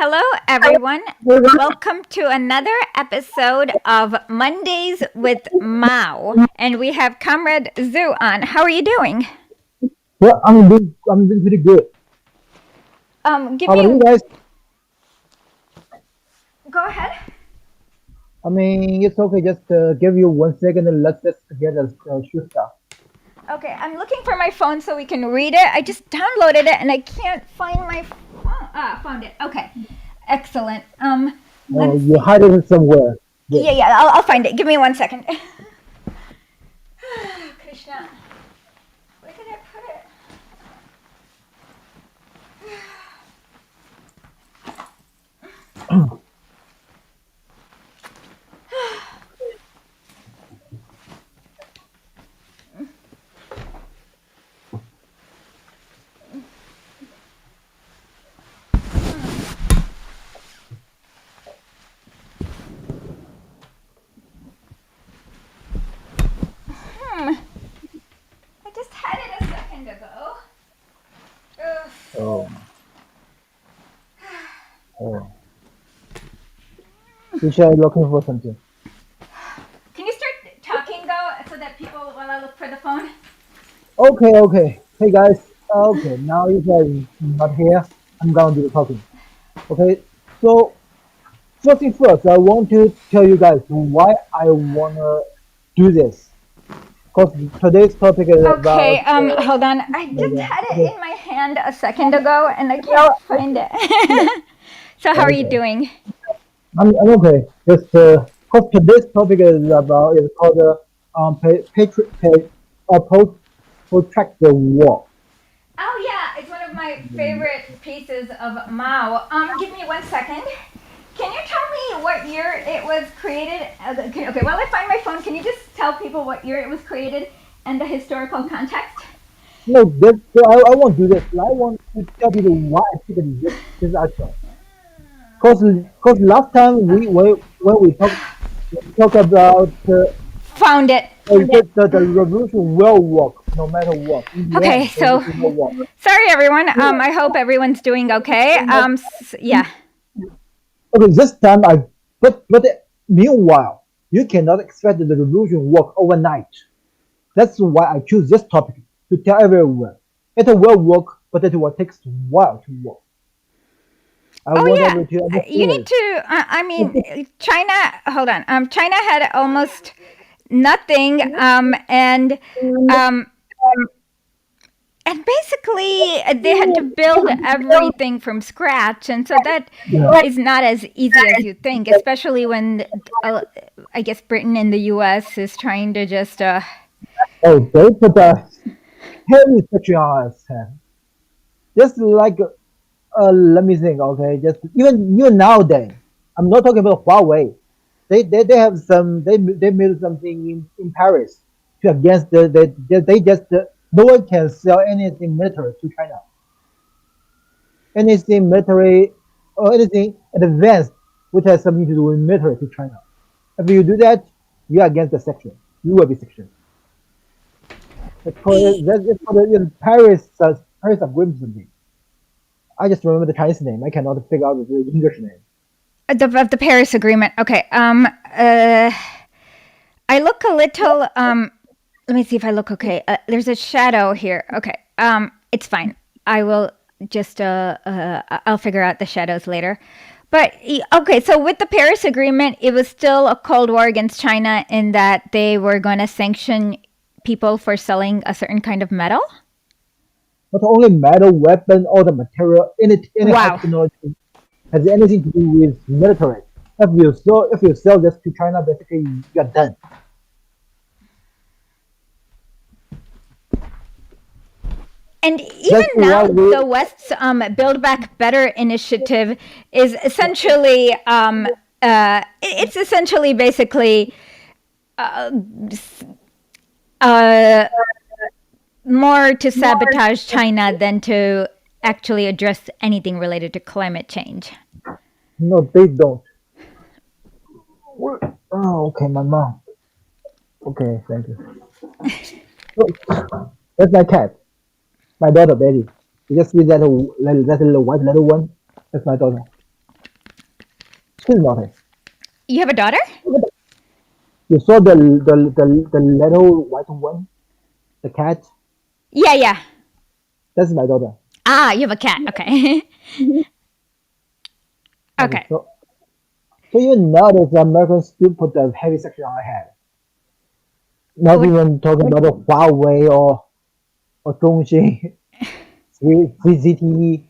Hello, everyone. Welcome to another episode of Mondays with Mao. And we have Comrade Zhou on. How are you doing? Well, I'm doing pretty good. Give How about me. you guys? Go ahead. I mean, it's okay. Just give you 1 second and let's just get a shoot stuff. Okay, I'm looking for my phone so we can read it. I just downloaded it and I can't find my phone. Found it. Okay, excellent. Oh, Let's you see. hide it somewhere. Good. Yeah, I'll find it. Give me 1 second. Krishna, where did I put it? I just had it a second ago. Ugh. Oh, oh. You should looking for something. Can you start talking though, so that people, while I look for the phone? Okay. Hey guys. Okay, now you guys not here. I'm gonna do the talking. Okay. So first thing first, I want to tell you guys why I wanna do this. Because today's topic is about. Okay, hold on. I just had it Okay. in my hand a second ago and I can't find it. So how are you Okay. doing? I'm okay. Just because today's topic is called protracted war. Oh yeah, it's one of my favorite pieces of Mao. Give me 1 second. Can you tell me what year it was created? Okay, while I find my phone, can you just tell people what year it was created and the historical context? No, I won't do this. I want to tell people why I picked this action. Cause last time when we talk about Found it. the revolution will work no matter what. In the Okay, end, the so revolution will work. sorry everyone. I hope everyone's doing okay. Yeah. Okay, this time but meanwhile, you cannot expect the revolution work overnight. That's why I choose this topic to tell everyone. It will work, but it will take a while to work. I Oh want yeah. everyone to You understand need it. to. I mean, China. Hold on. China had almost nothing. Um, and basically they had to build everything from scratch, and so that Yeah. is not as easy as you think, especially when I guess Britain and the US is trying to just Oh, they put a heavy section on us. Just like let me think. Okay, just even nowadays, I'm not talking about Huawei. They have some they made something in Paris to against they just no one can sell anything military to China. Anything military or anything advanced which has something to do with military to China. If you do that, you are against the section. You will be sectioned. It's called the Paris Agreement something. I just remember the Chinese name. I cannot figure out the English name. the Paris Agreement. Okay. I look a little. Let me see if I look okay. There's a shadow here. Okay. It's fine. I will just. I'll figure out the shadows later. But okay, so with the Paris Agreement, it was still a Cold War against China in that they were going to sanction people for selling a certain kind of metal. Not only metal, weapon, all the material, any high Wow. technology has anything to do with military. If you sell this to China, basically you're done. And even That's now, why we the West's Build Back Better initiative is essentially, it's essentially basically uh, more to sabotage China than to actually address anything related to climate change. no, they don't. Oh, okay, my mom. Okay, thank you. Oh, that's my cat. My daughter Betty. You just see that little white little one. That's my daughter. She's naughty. You have a daughter? You saw the little white one, the cat. Yeah, yeah. That's my daughter. Ah, you have a cat. Okay. Okay, Okay. so even nowadays, the Americans still put the heavy section on our head. Not What? even talking about the Huawei or Dongxing, CCTV,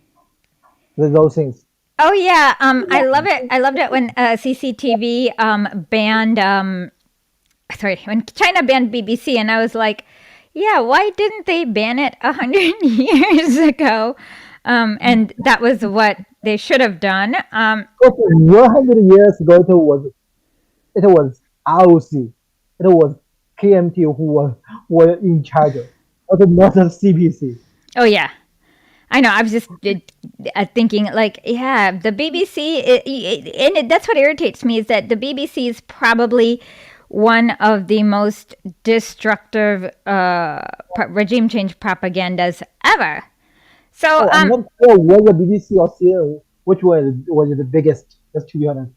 those things. Oh yeah. I love it. I loved it when CCTV banned sorry, when China banned BBC, and I was like, yeah, why didn't they ban it 100 years ago? And that was what they should have done. Because 100 years ago, it was ROC, it was KMT were in charge, but not the CBC. Oh yeah, I know. I was just thinking, like, yeah, the BBC, that's what irritates me is that the BBC is probably one of the most destructive regime change propagandas ever. So, Oh, I'm not sure whether BBC or CNN, which was the biggest. Just to be honest,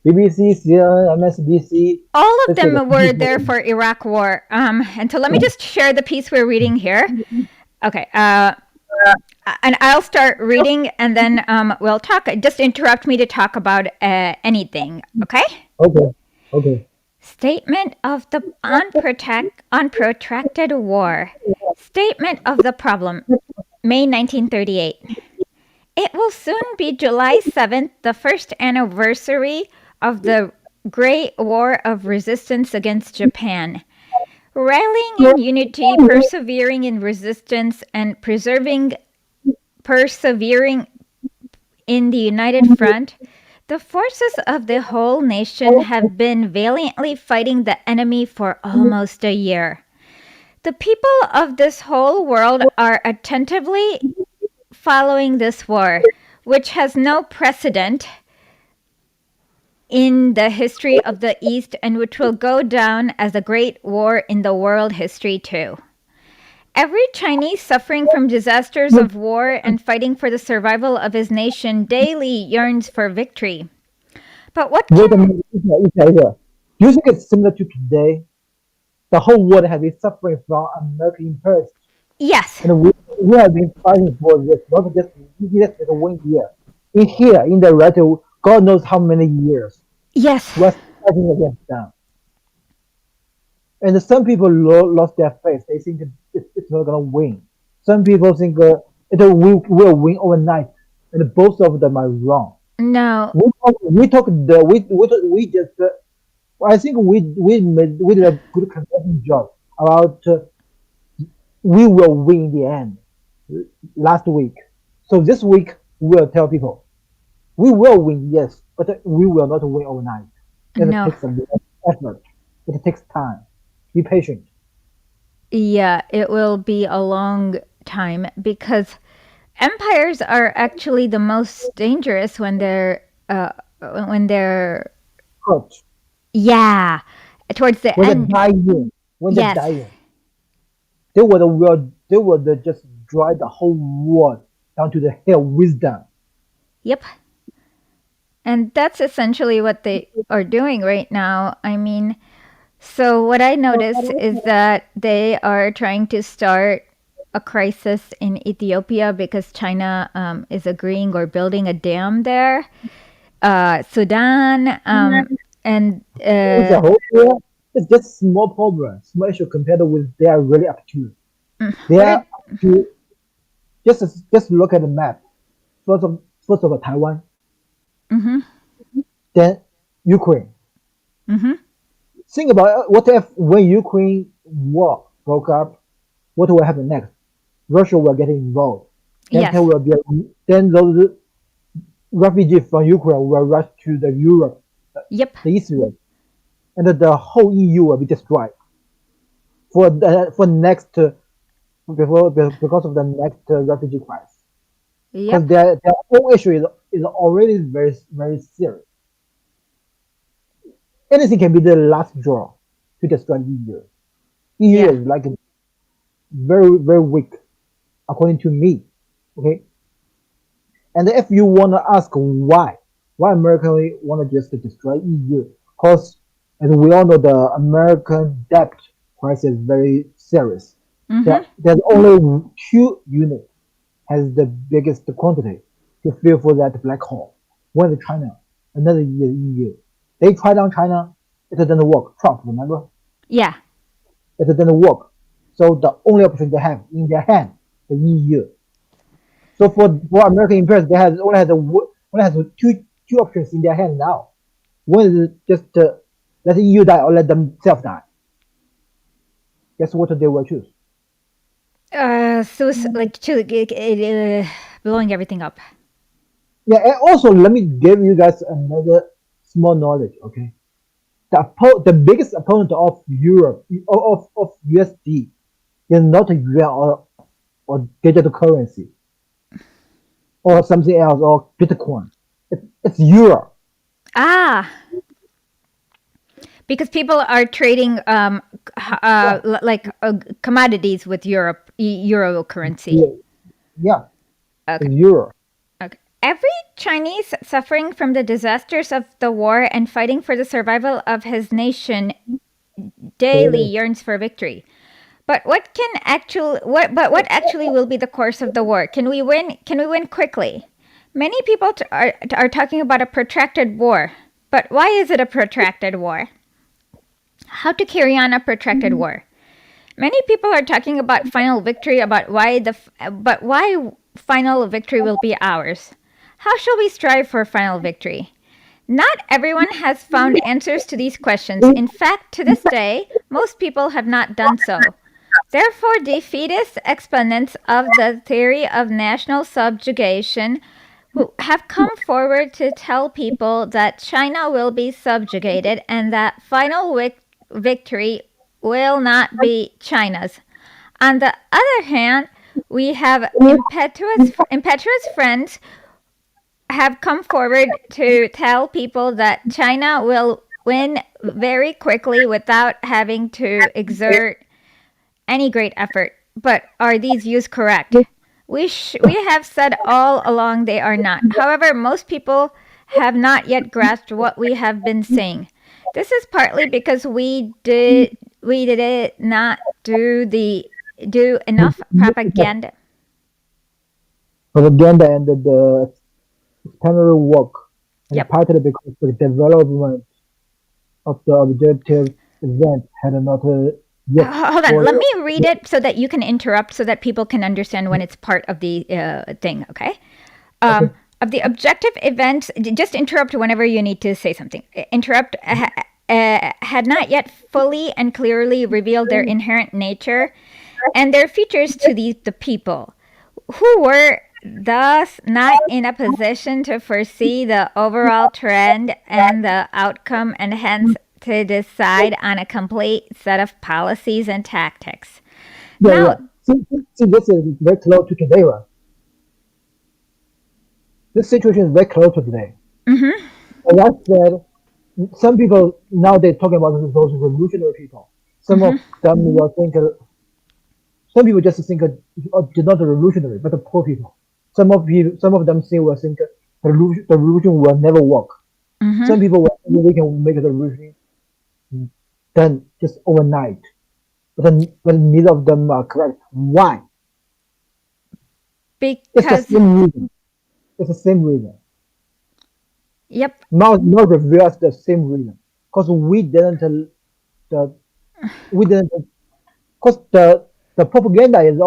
BBC, CNN, MSBC. all of Let's say the them were there for Iraq War. And so let me just share the piece we're reading here. Okay. And I'll start reading, and then we'll talk. Just interrupt me to talk about anything. Okay. okay, okay. Statement of the on protracted war. Statement of the problem. May 1938. It will soon be July 7th, the first anniversary of the Great War of Resistance against Japan. Rallying in unity, persevering in resistance, and persevering in the united front, the forces of the whole nation have been valiantly fighting the enemy for almost a year. The people of this whole world are attentively following this war, which has no precedent in the history of the East and which will go down as a great war in the world history too. Every Chinese suffering from disasters of war and fighting for the survival of his nation daily yearns for victory. But what Wait a can. minute, Issa. Do you think it's similar to today? The whole world has been suffering from American imperialism, Yes, and we have been fighting for this, not just for 1 year. In here, in the right, God knows how many years yes, we're fighting against them. And some people lost their faith. They think it's not going to win. Some people think will win overnight, and both of them are wrong. no, We talk the we just I think we did a good conversion job about we will win in the end last week. So this week we'll tell people we will win, yes, but we will not win overnight. It no. takes a lot of effort. It takes time. Be patient. Yeah, it will be a long time because empires are actually the most dangerous when they're Hurt yeah, towards the when they're end. dying. When they're Yes. dying, they would just drive the whole world down to the hell with them. Yep. And that's essentially what they are doing right now. I mean, so what I notice is that they are trying to start a crisis in Ethiopia because China is agreeing or building a dam there. Sudan and It's a whole year. It's just small problem, small issue compared with they are really up to. They what are are. up to just look at the map. First of all, Taiwan, Mm-hmm. then Ukraine. Mm-hmm. Think about what if when Ukraine war broke up, what will happen next? Russia will get involved. Then Yes. then those refugees from Ukraine will rush to the Europe, Yep. the Israel, and the whole EU will be destroyed for next because of the next refugee crisis. Because Yep. their whole issue is already very very serious. Anything can be the last draw to destroy EU. EU Yeah. is like very very weak according to me. Okay, and if you want to ask why America want to just destroy EU? Because as we all know, the American debt crisis is very serious. Mm-hmm. There's only two units has the biggest quantity to fill for that black hole. One is China, another is EU. They tried on China, it didn't work. Trump, remember? Yeah. It didn't work. So the only option they have in their hand is EU. So for American imperials, they have only has two options in their hand now. One is just let the EU die or let themselves die. Guess what they will choose? Blowing everything up. Yeah, and also let me give you guys another small knowledge. Okay, the biggest opponent of Europe of USD is not yuan or digital currency or something else or Bitcoin. It's euro. Ah, because people are trading Yeah, commodities with euro currency. yeah, yeah. Okay. It's euro. Okay. Every Chinese suffering from the disasters of the war and fighting for the survival of his nation daily So, yearns for victory. But what actually will be the course of the war? Can we win? Can we win quickly? Many people are talking about a protracted war. But why is it a protracted war? How to carry on a protracted war? Many people are talking about final victory, but why final victory will be ours? How shall we strive for final victory? Not everyone has found answers to these questions. In fact, to this day, most people have not done so. Therefore, defeatist exponents of the theory of national subjugation who have come forward to tell people that China will be subjugated and that final victory will not be China's. On the other hand, we have impetuous friends have come forward to tell people that China will win very quickly without having to exert any great effort. But are these views correct? We have said all along they are not. However, most people have not yet grasped what we have been saying. This is partly because we did not do enough propaganda. propaganda and the external work, and Yep. partly because the development of the objective event had not yet Hold on. fully. Let me read it so that you can interrupt so that people can understand when it's part of the thing, okay? Okay. Of the objective events, just interrupt whenever you need to say something. Interrupt had not yet fully and clearly revealed their inherent nature and their features to the people, who were thus not in a position to foresee the overall trend and the outcome and hence to decide on a complete set of policies and tactics. Yeah, yeah. Now, See, this is very close to today, right? This situation is very close to today. mm-hmm, As I said, some people nowadays talking about those revolutionary people. Some mm-hmm, of them will think, some people just think they're not revolutionary, but the poor people. Some of them say will think the revolution will never work. mm-hmm. Some people will think we can make the revolution done just overnight. But neither of them are correct. Why? It's the Because, same reason. It's the same reason. yep, Now reveals the same reason. Because the we didn't because the propaganda is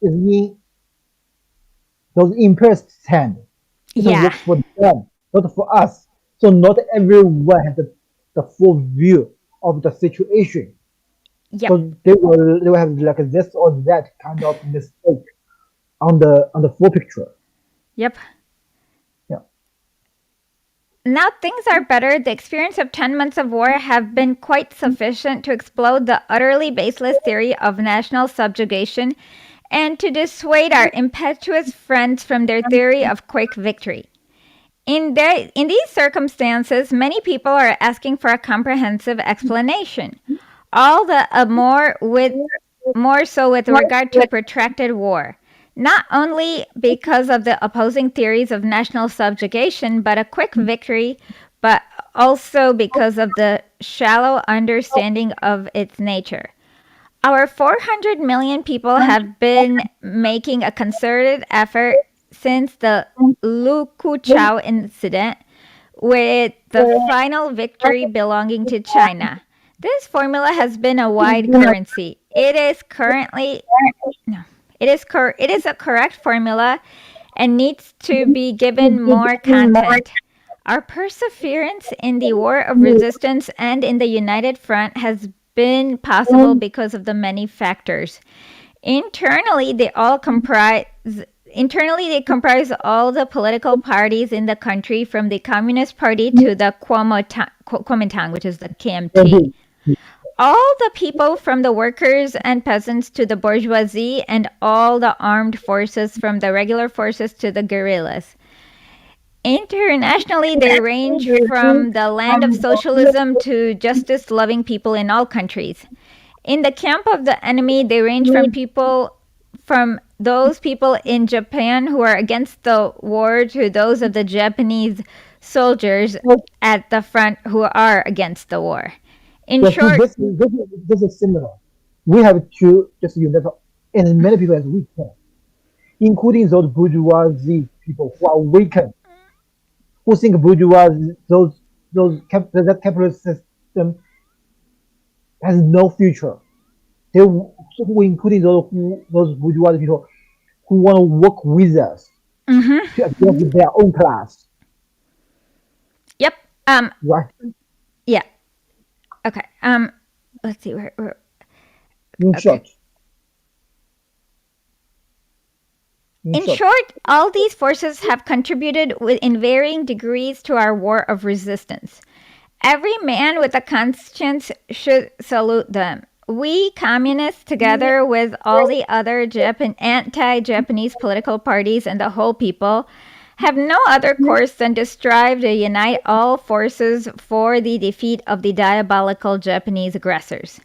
in those imperialists' hand. It yeah, works for them, not for us. So not everyone has the full view of the situation. yep, So they will have like this or that kind of mistake on the full picture. yep. Yeah. Now things are better. The experience of 10 months of war have been quite sufficient to explode the utterly baseless theory of national subjugation and to dissuade our impetuous friends from their theory of quick victory. In these circumstances, many people are asking for a comprehensive explanation. All the more so with regard to protracted war. not only because of the opposing theories of national subjugation, but a quick victory, but also because of the shallow understanding of its nature. Our 400 million people have been making a concerted effort since the Lu Kuchao incident, with the final victory belonging to China. This formula has been a wide currency. It is currently no. It is a correct formula and needs to be given more content. Our perseverance in the war of resistance and in the United Front has been possible because of the many factors. Internally, they comprise all the political parties in the country, from the Communist Party to the Kuomintang, which is the KMT. All the people, from the workers and peasants to the bourgeoisie, and all the armed forces, from the regular forces to the guerrillas. Internationally, they range from the land of socialism to justice-loving people in all countries. In the camp of the enemy, they range from those people in Japan who are against the war to those of the Japanese soldiers at the front who are against the war. In Yeah, see, short, this is similar. We have to just unite as many people as we can, including those bourgeoisie people who are weakened, who think bourgeoisie, that capitalist system has no future. Who including those bourgeoisie people who want to work with us to against their own class, yep. right? Yeah. Okay. Let's see where In okay. short, In short, all these forces have contributed in varying degrees to our war of resistance. Every man with a conscience should salute them. We communists, together with all the other anti-Japanese political parties and the whole people, have no other course than to strive to unite all forces for the defeat of the diabolical Japanese aggressors.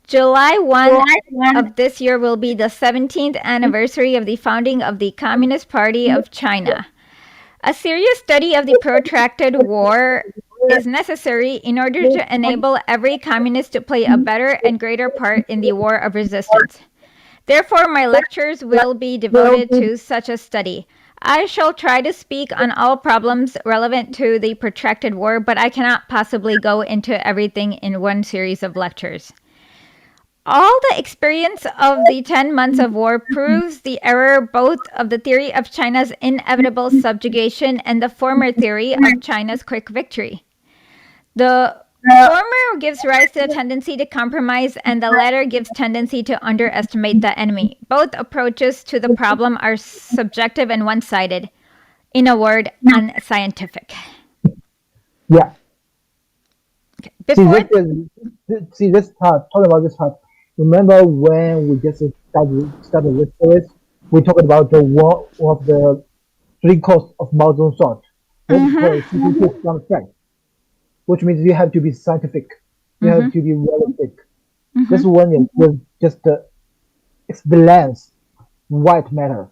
July 1 of this year will be the 17th anniversary of the founding of the Communist Party of China. A serious study of the protracted war is necessary in order to enable every communist to play a better and greater part in the war of resistance. Therefore, my lectures will be devoted to such a study. I shall try to speak on all problems relevant to the protracted war, but I cannot possibly go into everything in one series of lectures. All the experience of the 10 months of war proves the error both of the theory of China's inevitable subjugation and the former theory of China's quick victory. The former gives rise to a tendency to compromise, and the latter gives tendency to underestimate the enemy. Both approaches to the problem are subjective and one-sided. In a word, unscientific. yeah. Before See this part. Talk about this part. Remember when we just started this series? We talked about the one of the three costs of Mao Zedong's thought. What we call it CPT fact, which means you have to be scientific, you have to be realistic. This one is just explains why it matters,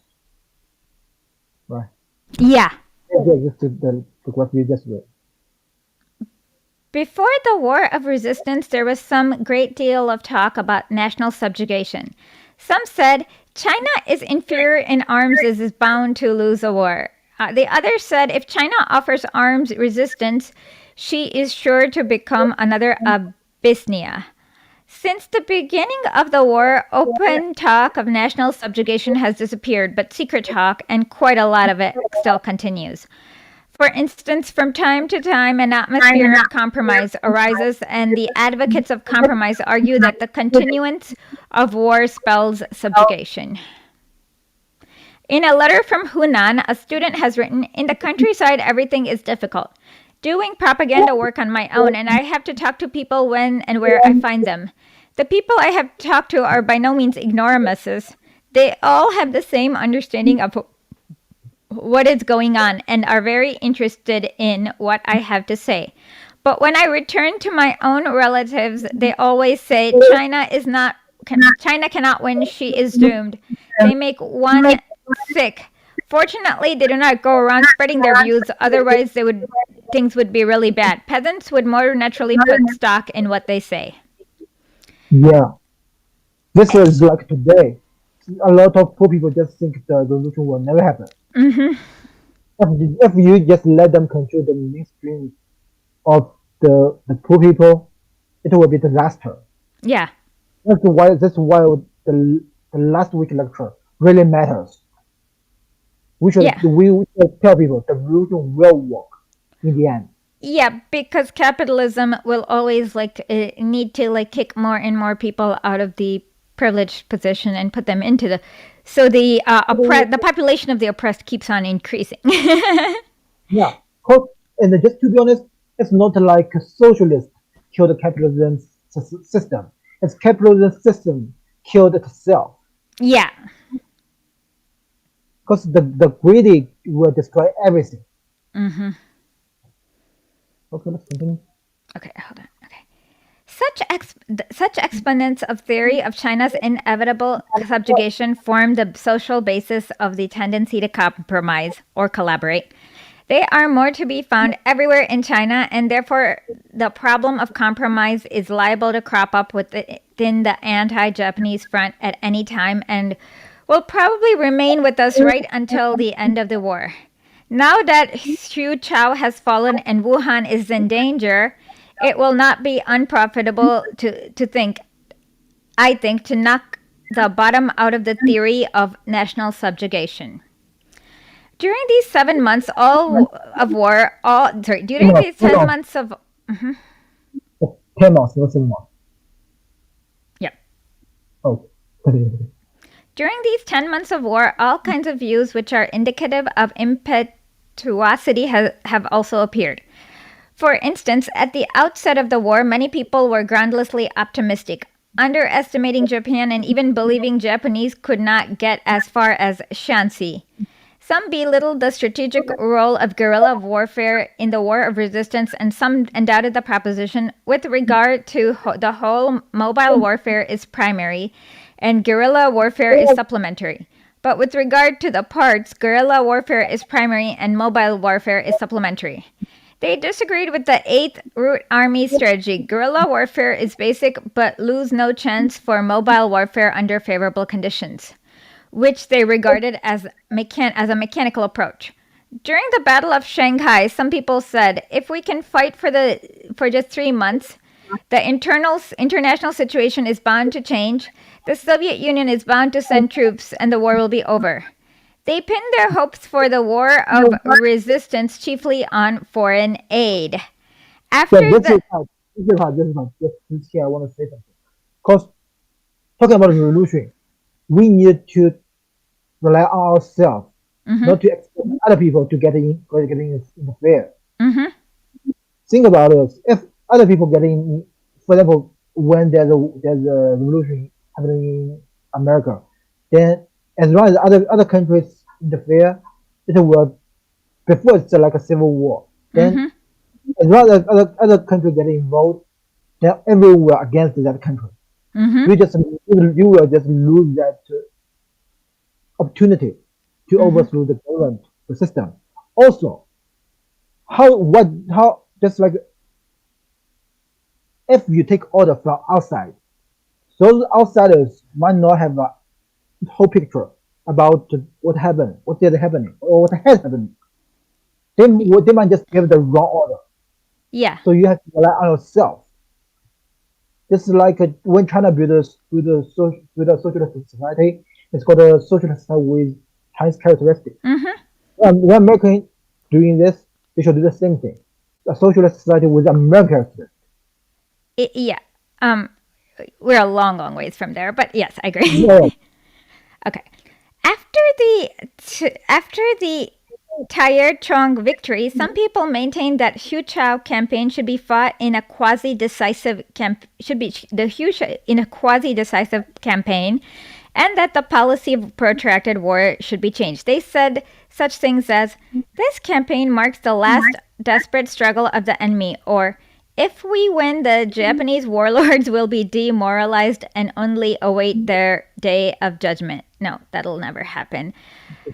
right? Yeah. Just what we just read. Before the War of Resistance, there was some great deal of talk about national subjugation. Some said China is inferior in arms and is bound to lose a war. The others said if China offers arms resistance, she is sure to become another Abyssinia. Since the beginning of the war, open talk of national subjugation has disappeared, but secret talk, and quite a lot of it, still continues. For instance, from time to time, an atmosphere of compromise arises, and the advocates of compromise argue that the continuance of war spells subjugation. In a letter from Hunan, a student has written, "In the countryside, everything is difficult. Doing propaganda work on my own, and I have to talk to people when and where I find them. The people I have talked to are by no means ignoramuses. They all have the same understanding of what is going on and are very interested in what I have to say. But when I return to my own relatives, they always say China cannot win, she is doomed. They make one sick. Fortunately, they do not go around spreading their views, otherwise things would be really bad. Peasants would more naturally put stock in what they say. Yeah, this is like today. A lot of poor people just think the revolution will never happen. Mm-hmm. If you just let them control the mainstream of the poor people, it will be disaster. Yeah. That's why the last week lecture really matters. Yeah. We should tell people the revolution will work in the end. Yeah, because capitalism will always need to kick more and more people out of the privileged position and put them into the so the population of the oppressed keeps on increasing. Yeah, and just to be honest, it's not like a socialist killed the capitalism system. It's capitalism system killed itself. Yeah. Because the greedy will destroy everything. Mm-hmm. Okay, let's continue. Okay, hold on. Okay. Such exponents of theory of China's inevitable subjugation form the social basis of the tendency to compromise or collaborate. They are more to be found everywhere in China, and therefore the problem of compromise is liable to crop up within the anti-Japanese front at any time and will probably remain with us right until the end of the war. Now that Xu Chao has fallen and Wuhan is in danger, it will not be unprofitable I think, to knock the bottom out of the theory of national subjugation. During these 7 months during these 10 months of, 10 months, not 7 months. yeah. Oh, continue. During these 10 months of war, all kinds of views which are indicative of impetuosity have also appeared. For instance, at the outset of the war, many people were groundlessly optimistic, underestimating Japan and even believing Japanese could not get as far as Shanxi. Some belittled the strategic role of guerrilla warfare in the War of Resistance, and some doubted the proposition with regard to the whole mobile warfare is primary and guerrilla warfare is supplementary. But with regard to the parts, guerrilla warfare is primary and mobile warfare is supplementary. They disagreed with the 8th Root Army strategy. Guerrilla warfare is basic but lose no chance for mobile warfare under favorable conditions, which they regarded as a mechanical approach. During the Battle of Shanghai, some people said, if we can fight for just 3 months, the international situation is bound to change, the Soviet Union is bound to send troops, and the war will be over. They pinned their hopes for the War of Resistance chiefly on foreign aid. After Yeah, this is here I want to say something. Because talking about revolution, we need to rely on ourselves, not to expect other people to get interfere. Mm-hmm. Think about it. If other people for example, when there's a revolution happening in America, then as long as other countries interfere, it will before it's like a civil war. Then Mm-hmm. as long as other countries get involved, then everyone will against that country. Mm-hmm. You will just lose that opportunity to overthrow the government, the system. Also, how just like if you take order from outside, those outsiders might not have a whole picture about what happened, what did happening, or what has happened. They might just give the wrong order. Yeah. So you have to rely on yourself. This is like when China built a socialist society. It's called a socialist society with Chinese characteristics. When American doing this, they should do the same thing. A socialist society with American characteristics. Yeah. We're a long, long ways from there, but yes, I agree. Yeah. Okay. After the Taichung victory, some people maintained that Hu Chao campaign should be fought in a quasi-decisive campaign, and that the policy of protracted war should be changed. They said such things as, "This campaign marks the last desperate struggle of the enemy," or If we win, the Japanese warlords will be demoralized and only await their day of judgment. No, that'll never happen.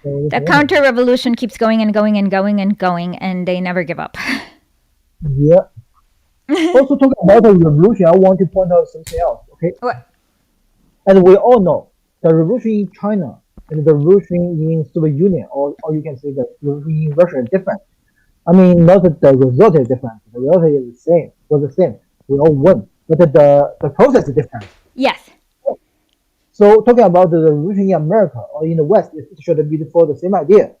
The counter revolution keeps going and going and going and going, and they never give up. Yeah. Also talking about the revolution, I want to point out something else. Okay, What? as we all know, the revolution in China and the revolution in Soviet Union, or you can say the revolution in Russia is different. I mean, not that the result is different. The result is the same. Was the same. We all won, but the process is different. Yes. So talking about the revolution in America or in the West, it should be for the same idea.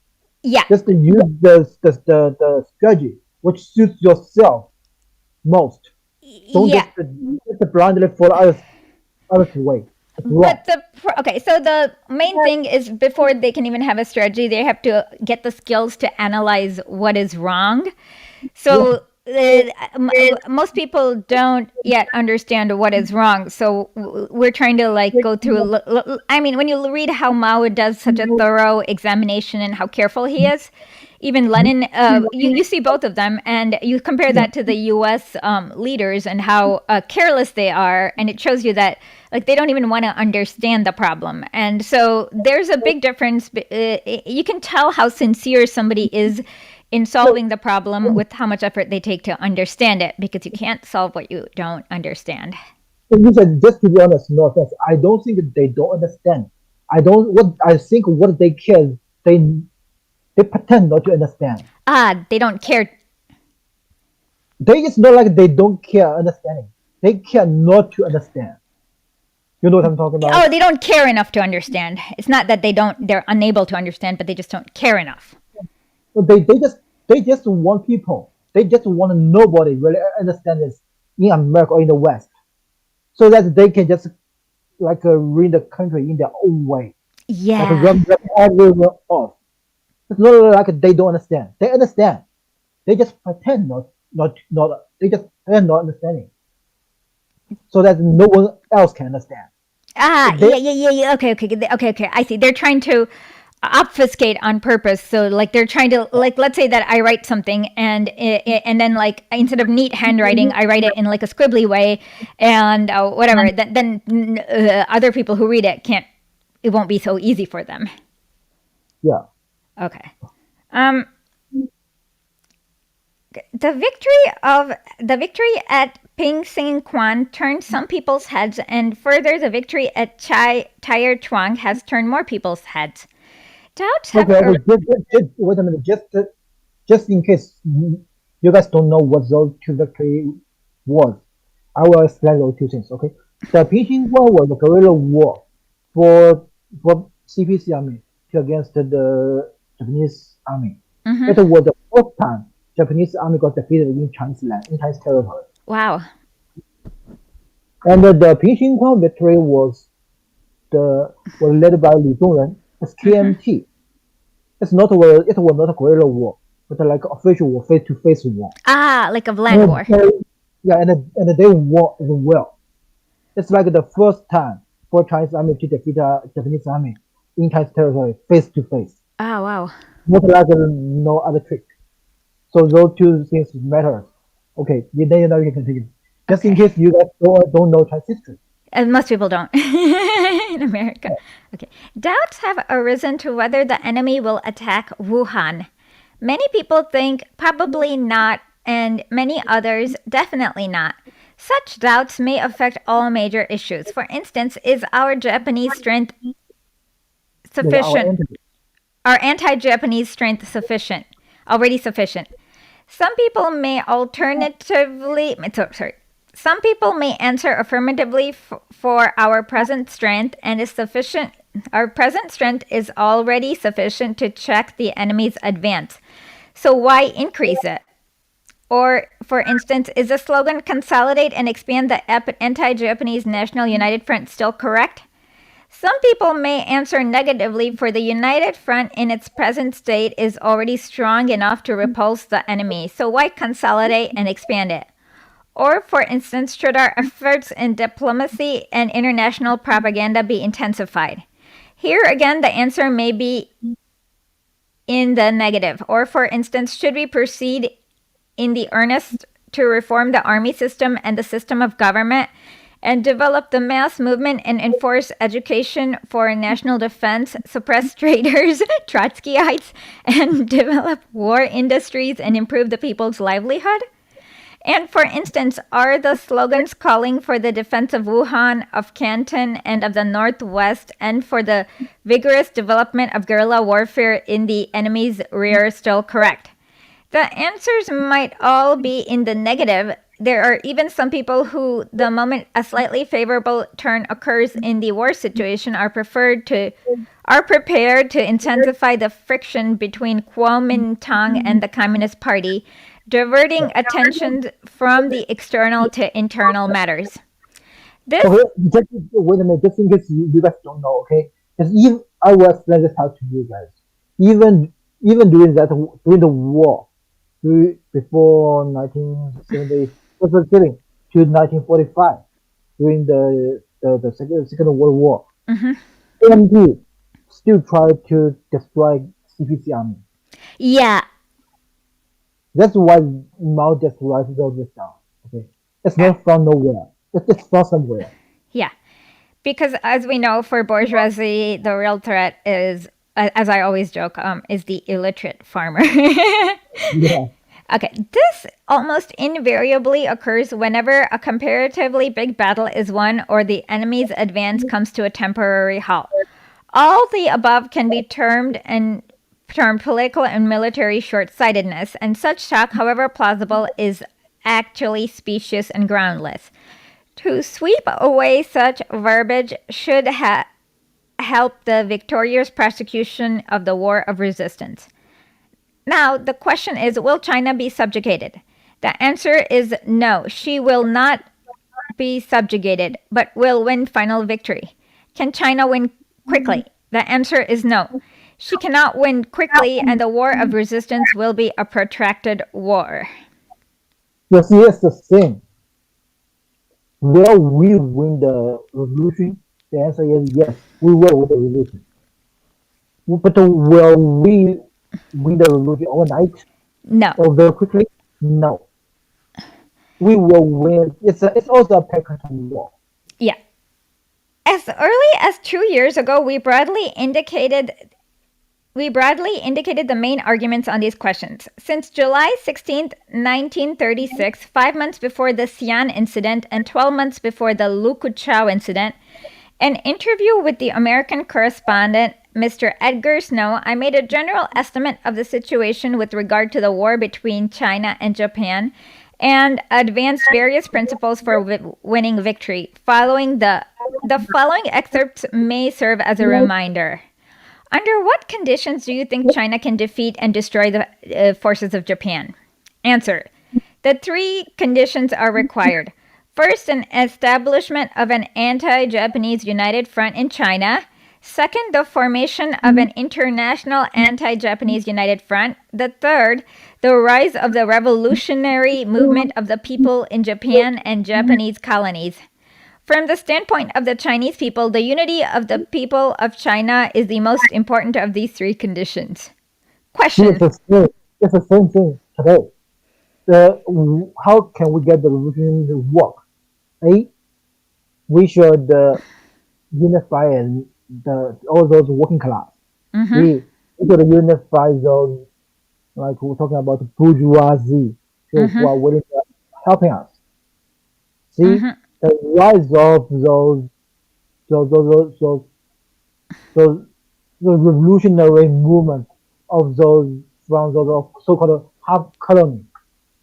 Yeah. Just to use the strategy which suits yourself most. Don't Yeah. just blindly follow others way. It's wrong. But okay, so the main thing is before they can even have a strategy, they have to get the skills to analyze what is wrong. So most people don't yet understand what is wrong. So we're trying to like go through. I mean, when you read how Mao does such a thorough examination and how careful he is, even Lenin, you see both of them, and you compare that to the U.S. Leaders and how careless they are, and it shows you that like they don't even want to understand the problem. And so there's a big difference. You can tell how sincere somebody is in solving the problem with how much effort they take to understand it, because you can't solve what you don't understand. Listen, just to be honest, no offense, I don't think they don't understand. I think what they care, they pretend not to understand. They don't care. They just not like they don't care understanding. They care not to understand. You know what I'm talking about? Oh, they don't care enough to understand. It's not that they're unable to understand, but they just don't care enough. So they just want people. They just want nobody really understand this in America or in the West, so that they can just like run the country in their own way, like Yeah. run everyone off. It's not like they don't understand. They understand. They just pretend not. They just pretend not understanding, so that no one else can understand. Yeah. Okay. I see. They're trying to obfuscate on purpose. So, like, they're trying to, like, let's say that I write something, and then, like, instead of neat handwriting, I write it in like a scribbly way, and whatever. Then other people who read it can't. It won't be so easy for them. Yeah. Okay. Um, the victory at Ping Sing Quan turned some people's heads, and further, the victory at Tire Chuang has turned more people's heads. Doubts have. Okay. Wait a minute. Just in case you guys don't know what those two victory was, I will explain those two things. Okay. The Peking War was a guerrilla war for CPC army against the Japanese army. Mhm. It was the first time Japanese army got defeated in Chinese land, in Chinese territory. Wow. And the Peking War victory was led by Li Zongren as KMT. It was not a guerrilla war, but like official war, face-to-face war. Like a land war. Yeah, and they won as well. It's like the first time for Chinese army to defeat a Japanese army in Chinese territory face to face. Oh, wow. Not like no other trick. So those two things matter. Okay, then you know you can continue. Just in case you guys don't know Chinese history. Most people don't in America. Okay. Doubts have arisen to whether the enemy will attack Wuhan. Many people think probably not, and many others definitely not. Such doubts may affect all major issues. For instance, is our Japanese strength sufficient? Our anti-Japanese strength sufficient? Already sufficient? Some people may alternatively, some people may answer affirmatively for our present strength and is sufficient. Our present strength is already sufficient to check the enemy's advance. So why increase it? Or, for instance, is the slogan "Consolidate and expand the anti-Japanese National United Front" still correct? Some people may answer negatively, for the United Front in its present state is already strong enough to repulse the enemy, so why consolidate and expand it? Or, for instance, should our efforts in diplomacy and international propaganda be intensified? Here again, the answer may be in the negative. Or, for instance, should we proceed in the earnest to reform the army system and the system of government, and develop the mass movement and enforce education for national defense, suppress traitors, Trotskyites, and develop war industries and improve the people's livelihood? And for instance, are the slogans calling for the defense of Wuhan, of Canton, and of the Northwest, and for the vigorous development of guerrilla warfare in the enemy's rear still correct? The answers might all be in the negative. There are even some people who, the moment a slightly favorable turn occurs in the war situation, are prepared to intensify the friction between Kuomintang and the Communist Party, diverting attention from the external to internal matters. This Okay, wait a minute, just in case you guys don't know, okay? Because even I will explain this out to you guys. Even during the war, before 1970, just kidding, to 1945, during the Second World War, AMP still tried to destroy CPC army. Yeah. That's why Mao just writes all this down. Okay, it's not from nowhere. It's from somewhere. Yeah. Because as we know, for bourgeoisie, the real threat is, as I always joke, is the illiterate farmer. Yeah. Okay, this almost invariably occurs whenever a comparatively big battle is won or the enemy's advance comes to a temporary halt. All the above can be termed political and military short-sightedness, and such talk, however plausible, is actually specious and groundless. To sweep away such verbiage should help the victorious prosecution of the war of resistance. Now, the question is, will China be subjugated? The answer is no. She will not be subjugated, but will win final victory. Can China win quickly? The answer is no. She cannot win quickly, and the war of resistance will be a protracted war. But here's the thing. Will we win the revolution? The answer is yes, we will win the revolution. But will we win the revolution overnight No. or very quickly? No. We will win. It's also a pattern war. Yeah. As early as 2 years ago, we broadly indicated the main arguments on these questions. Since July 16, 1936, 5 months before the Xi'an incident and 12 months before the Lukuchao incident, an interview with the American correspondent, Mr. Edgar Snow, I made a general estimate of the situation with regard to the war between China and Japan and advanced various principles for winning victory. The following excerpts may serve as a reminder. Under what conditions do you think China can defeat and destroy the forces of Japan? Answer. The 3 conditions are required. First, an establishment of an anti-Japanese united front in China. Second, the formation of an international anti-Japanese united front. The third, the rise of the revolutionary movement of the people in Japan and Japanese colonies. From the standpoint of the Chinese people, the unity of the people of China is the most important of these 3 conditions. Question. It's the same thing today. How can we get the revolution to work? A, we should unify all those working class. B, we should unify those, like we're talking about bourgeoisie, those who are willing to helping us. See, the rise of those revolutionary movement of those from those so-called half colony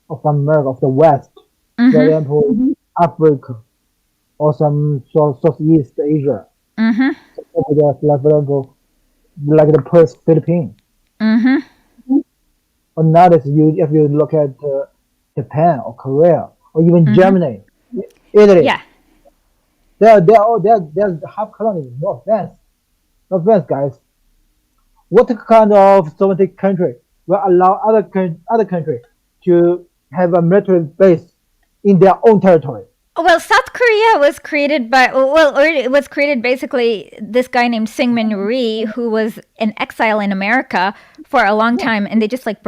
of America, of the West, for example, Africa, or some Southeast Asia, for example, like the Philippines. Or now, if you look at Japan or Korea or even Germany, Italy, Yeah. they're half colonies. No offense, guys. What kind of Soviet country will allow other country to have a military base in their own territory? Well, South Korea was created it was created basically this guy named Syngman Rhee, who was in exile in America for a long time, and they just like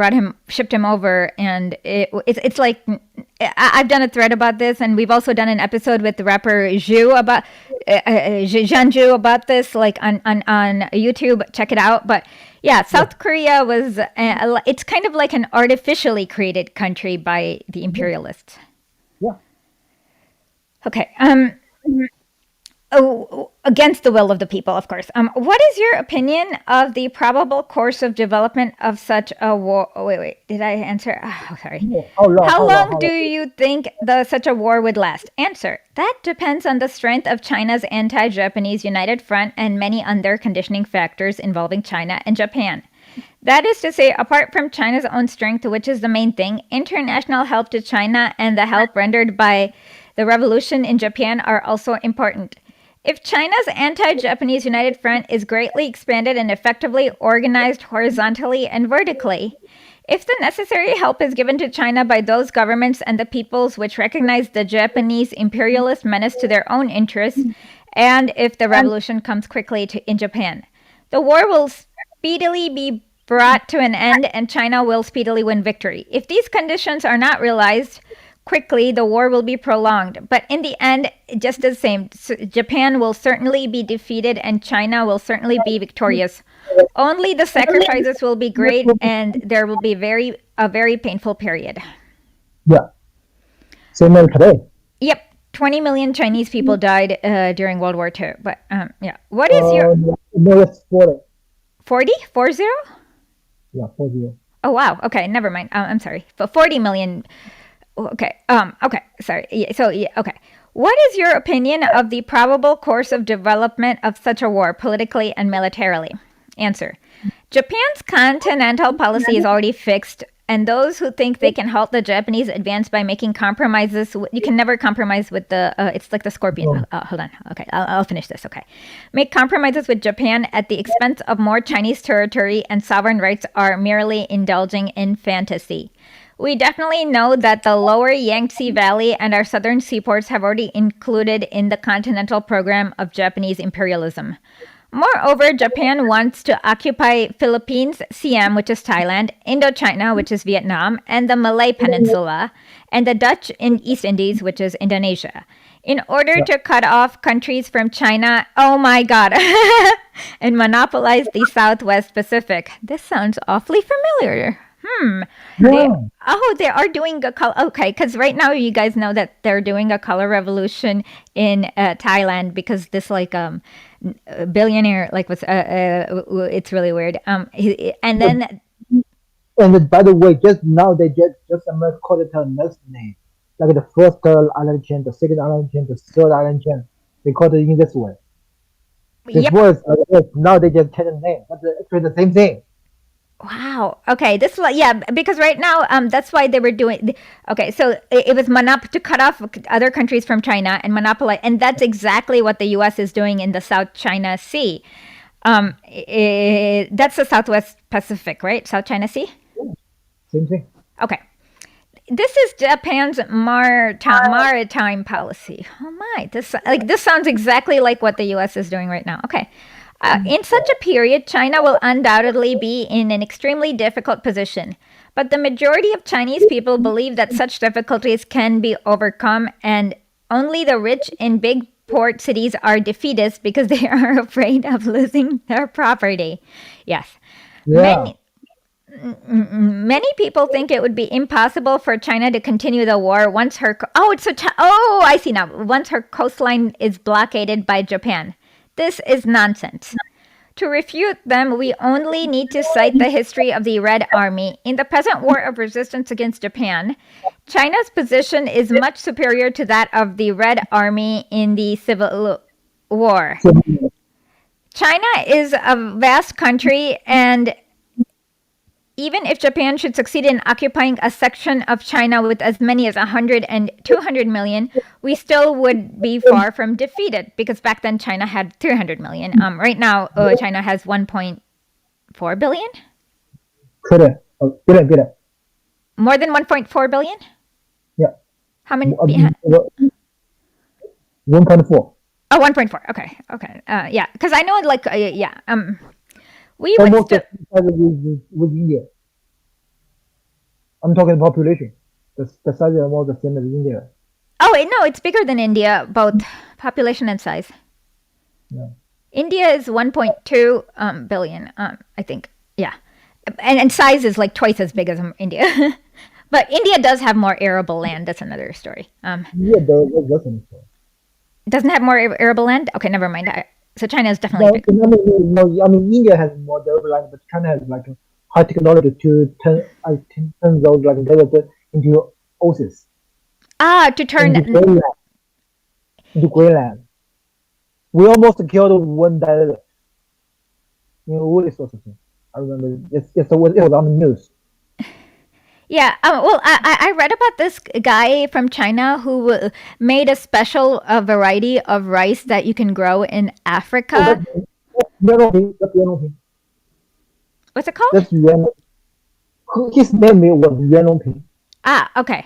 shipped him over, and it's like I've done a thread about this, and we've also done an episode with the rapper Zhou about Zhan Zhu about this, like on YouTube. Check it out. But yeah, South Korea was it's kind of like an artificially created country by the imperialists. Yeah. Okay. Against the will of the people, of course. What is your opinion of the probable course of development of such a war? Oh, wait. Did I answer? Oh, sorry. How long do you think such a war would last? Answer. That depends on the strength of China's anti-Japanese united front and many other conditioning factors involving China and Japan. That is to say, apart from China's own strength, which is the main thing, international help to China and the help rendered by the revolution in Japan are also important. If China's anti-Japanese united front is greatly expanded and effectively organized horizontally and vertically, if the necessary help is given to China by those governments and the peoples which recognize the Japanese imperialist menace to their own interests, and if the revolution comes quickly in Japan, the war will speedily be brought to an end and China will speedily win victory. If these conditions are not realized quickly, the war will be prolonged. But in the end, just the same, Japan will certainly be defeated and China will certainly be victorious. Only the sacrifices will be great and there will be a very painful period. Yeah. Same like today. Yep. 20 million Chinese people died during World War II. But yeah. What is your... No, it's 40. 40? 40? Yeah, 40. Oh, wow. Okay, never mind. I'm sorry. But 40 million... Okay. Okay. Sorry. Okay. What is your opinion of the probable course of development of such a war, politically and militarily? Answer. Japan's continental policy is already fixed, and those who think they can halt the Japanese advance by making compromises, you can never compromise with the, it's like the scorpion. Hold on. Okay. I'll finish this. Okay. Make compromises with Japan at the expense of more Chinese territory and sovereign rights are merely indulging in fantasy. We definitely know that the lower Yangtze Valley and our southern seaports have already included in the continental program of Japanese imperialism. Moreover, Japan wants to occupy Philippines, Siam, which is Thailand, Indochina, which is Vietnam, and the Malay Peninsula, and the Dutch in East Indies, which is Indonesia. In order to cut off countries from China, oh my God, and monopolize the Southwest Pacific. This sounds awfully familiar. Yeah. They are doing a color. Okay, because right now you guys know that they're doing a color revolution in Thailand because this billionaire was it's really weird. And then And by the way, just now they just called it a next name, like the first island chain, the second island chain, the third island chain. They called it in this way. This was now they just changed the name, but it's actually the same thing. Wow. Okay. Because right now, that's why they were doing. Okay, so it was to cut off other countries from China and monopolize, and that's exactly what the U.S. is doing in the South China Sea. That's the Southwest Pacific, right? South China Sea. Same thing. Okay. This is Japan's maritime policy. Oh my! This sounds exactly like what the U.S. is doing right now. Okay. In such a period, China will undoubtedly be in an extremely difficult position. But the majority of Chinese people believe that such difficulties can be overcome, and only the rich in big port cities are defeatists because they are afraid of losing their property. Yes. Yeah. Many people think it would be impossible for China to continue the war once I see now. Once her coastline is blockaded by Japan. This is nonsense. To refute them, we only need to cite the history of the Red Army. In the present war of resistance against Japan, China's position is much superior to that of the Red Army in the Civil War. China is a vast country, and even if Japan should succeed in occupying a section of China with as many as 100 and 200 million, we still would be far from defeated because back then China had 300 million. Right now, China has 1.4 billion? Correct. More than 1.4 billion? Yeah. How many? 1.4. Oh, 1.4. Okay. Yeah, because I know we almost with India. I'm talking population. The size is almost the same as India. Oh, wait, no, it's bigger than India, both population and size. Yeah. India is 1.2 billion, I think. Yeah. And size is like twice as big as India. But India does have more arable land. That's another story. Yeah, there wasn't. It doesn't have more arable land? Okay, never mind. So China is definitely No, big. no, I mean, India has more developed land, but China has like high technology to turn those like deserts into oases, To turn. into Greenland, into Greenland. We almost killed one desert in all this sort of thing. I remember it was on the news. Yeah. Well, I read about this guy from China who made a special variety of rice that you can grow in Oh, Africa. that's Yuan. That's Yuan. What's it called? That's Yuan. His name was Yuan. Okay.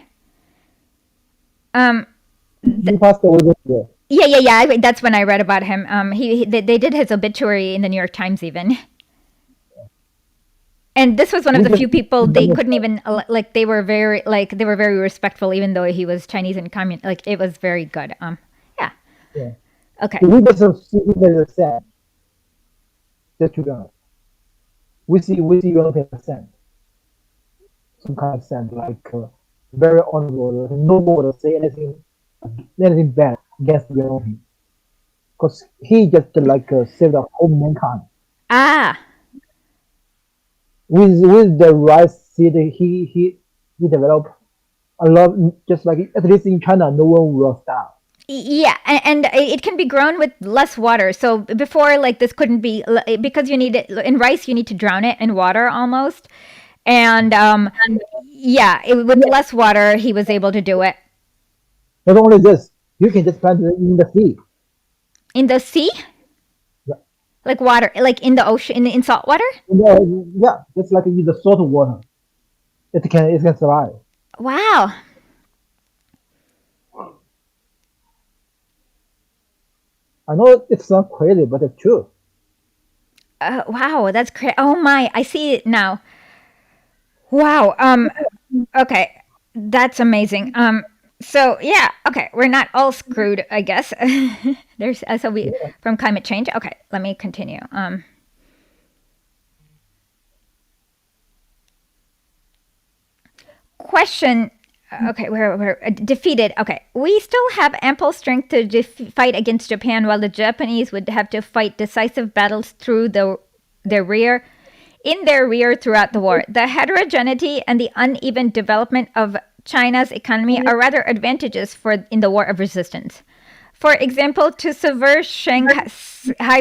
Um, He passed away this year. yeah. That's when I read about him. They did his obituary in the New York Times even. And this was one of the few people they couldn't even like. They were very respectful, even though he was Chinese and communist. Like it was very good. Yeah. Yeah. Okay. We just see it as a sad. Just to be honest. We see Yuan as sad. Some kind of sad, like very honorable. No one will say anything bad against Yuan. Because he just like saved the whole mankind. Ah. With the rice seed he developed a lot, just like at least in China no one will starve. Yeah, and it can be grown with less water. So before, like this couldn't be because you need it in rice. You need to drown it in water almost, and yeah, with less water, he was able to do it. Not only this, you can just plant it in the sea. In the sea, Yeah, like water, like in the ocean, in salt water. yeah, just like in the salt water, it can survive. Wow. I know it sounds crazy, but it's true. Wow, that's crazy. Oh my, I see it now. Wow. Okay, that's amazing. So yeah. Okay, we're not all screwed, I guess. There's so we from climate change. Okay, let me continue. Question. Okay, we're defeated. Okay, we still have ample strength to fight against Japan, while the Japanese would have to fight decisive battles through their rear in their rear throughout the war. The heterogeneity and the uneven development of China's economy are rather advantageous in the war of resistance. For example, to sever Shanghai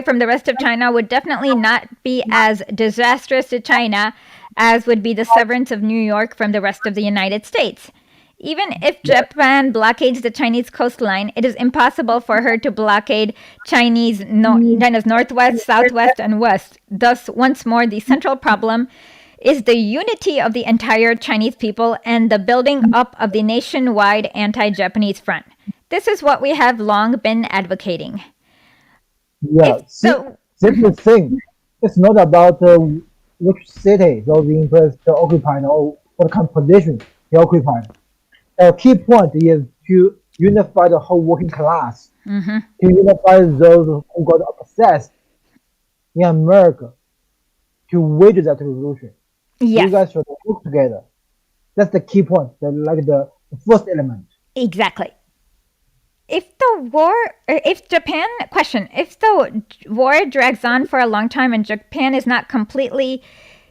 from the rest of China would definitely not be as disastrous to China as would be the severance of New York from the rest of the United States. Even if Japan blockades the Chinese coastline, it is impossible for her to blockade China's northwest, southwest, and west. Thus, once more, the central problem is the unity of the entire Chinese people and the building up of the nationwide anti-Japanese front. This is what we have long been advocating. Yeah, that's the thing. It's not about which city those interests occupied or what kind of position they occupied. A key point is to unify the whole working class, Mm-hmm. to unify those who got obsessed in America to wage that revolution. You Yes, guys should work together. That's the key point, the first element. exactly. If the war drags on for a long time and Japan is not completely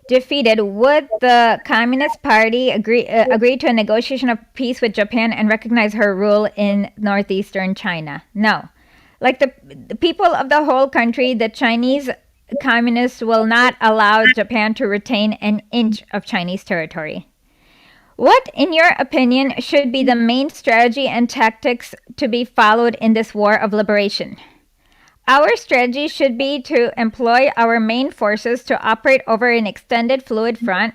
defeated, would the Communist Party agree to a negotiation of peace with Japan and recognize her rule in northeastern China? No. Like the people of the whole country, the Chinese communists will not allow Japan to retain an inch of Chinese territory. What, in your opinion, should be the main strategy and tactics to be followed in this war of liberation? Our strategy should be to employ our main forces to operate over an extended fluid front.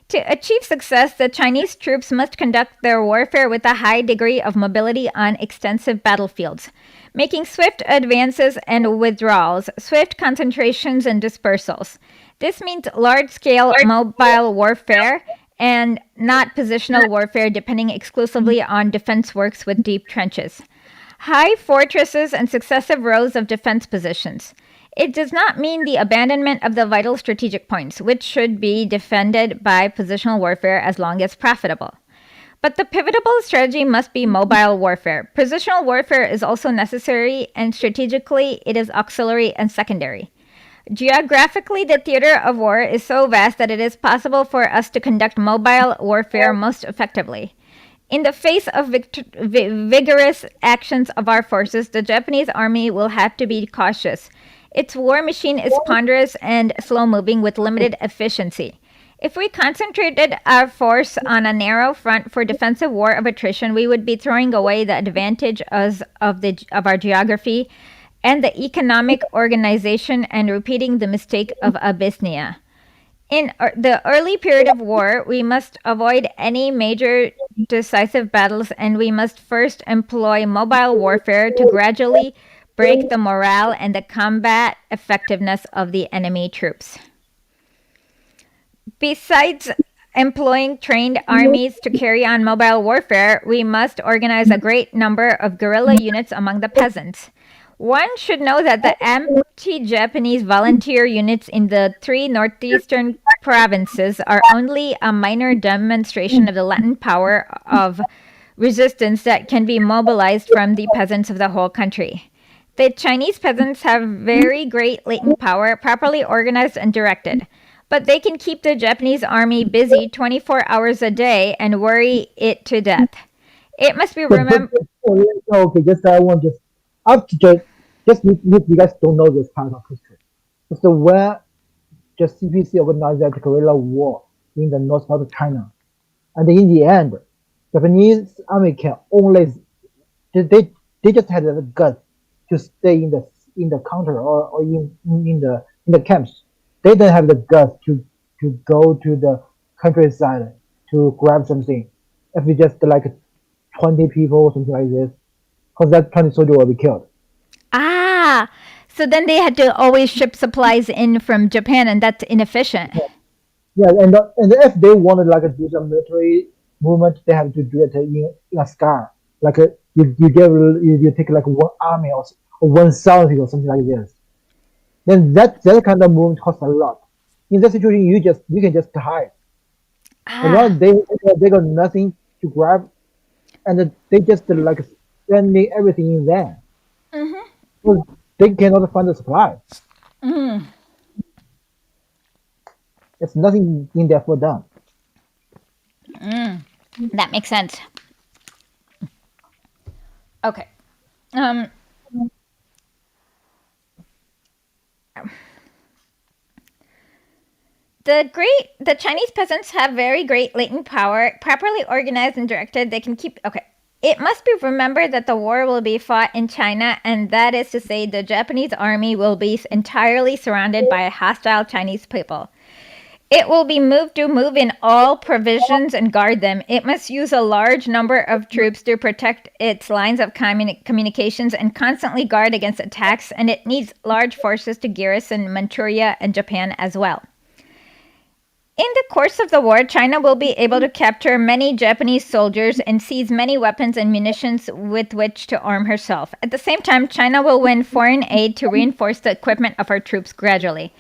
To achieve success, the Chinese troops must conduct their warfare with a high degree of mobility on extensive battlefields, making swift advances and withdrawals, swift concentrations and dispersals. This means large-scale mobile warfare and not positional warfare depending exclusively on defense works with deep trenches. High fortresses and successive rows of defense positions. It does not mean the abandonment of the vital strategic points, which should be defended by positional warfare as long as profitable. But the pivotal strategy must be mobile warfare. Positional warfare is also necessary, and strategically, it is auxiliary and secondary. Geographically, the theater of war is so vast that it is possible for us to conduct mobile warfare most effectively. In the face of vigorous actions of our forces, the Japanese army will have to be cautious. Its war machine is ponderous and slow-moving with limited efficiency. If we concentrated our force on a narrow front for defensive war of attrition, we would be throwing away the advantage of our geography and the economic organization and repeating the mistake of Abyssinia. In the early period of war, we must avoid any major decisive battles, and we must first employ mobile warfare to gradually break the morale and the combat effectiveness of the enemy troops. Besides employing trained armies to carry on mobile warfare, we must organize a great number of guerrilla units among the peasants. One should know that the anti-Japanese volunteer units in the 3 northeastern provinces are only a minor demonstration of the latent power of resistance that can be mobilized from the peasants of the whole country. The Chinese peasants have very great latent power, properly organized and directed, but they can keep the Japanese army busy 24 hours a day and worry it to death. It must be remembered. Okay, just you guys don't know this part of history. So when just CPC organized that guerrilla war in the north part of China, and in the end, Japanese army can only they just had the guts to stay in the counter or in the camps. They don't have the guts to go to the countryside to grab something. If we just like 20 people or something like this, because that 20 soldier will be killed. Ah, so then they had to always ship supplies in from Japan, and that's inefficient. Yeah, and if they wanted like to do some military movement, they have to do it in a scar. Like you take like one army or 1,000 or something like this. Then that kind of movement costs a lot. In that situation, you can just hide. And they got nothing to grab, and they just like spending everything in there. Mm-hmm. So they cannot find the supply. Mm. There's nothing in there for them. That makes sense. Okay. The Chinese peasants have very great latent power, properly organized and directed. They can keep. Okay. It must be remembered that the war will be fought in China, and that is to say, the Japanese army will be entirely surrounded by hostile Chinese people. It will be moved to move in all provisions and guard them. It must use a large number of troops to protect its lines of communications and constantly guard against attacks, and it needs large forces to garrison Manchuria and Japan as well. In the course of the war, China will be able to capture many Japanese soldiers and seize many weapons and munitions with which to arm herself. At the same time, China will win foreign aid to reinforce the equipment of her troops gradually.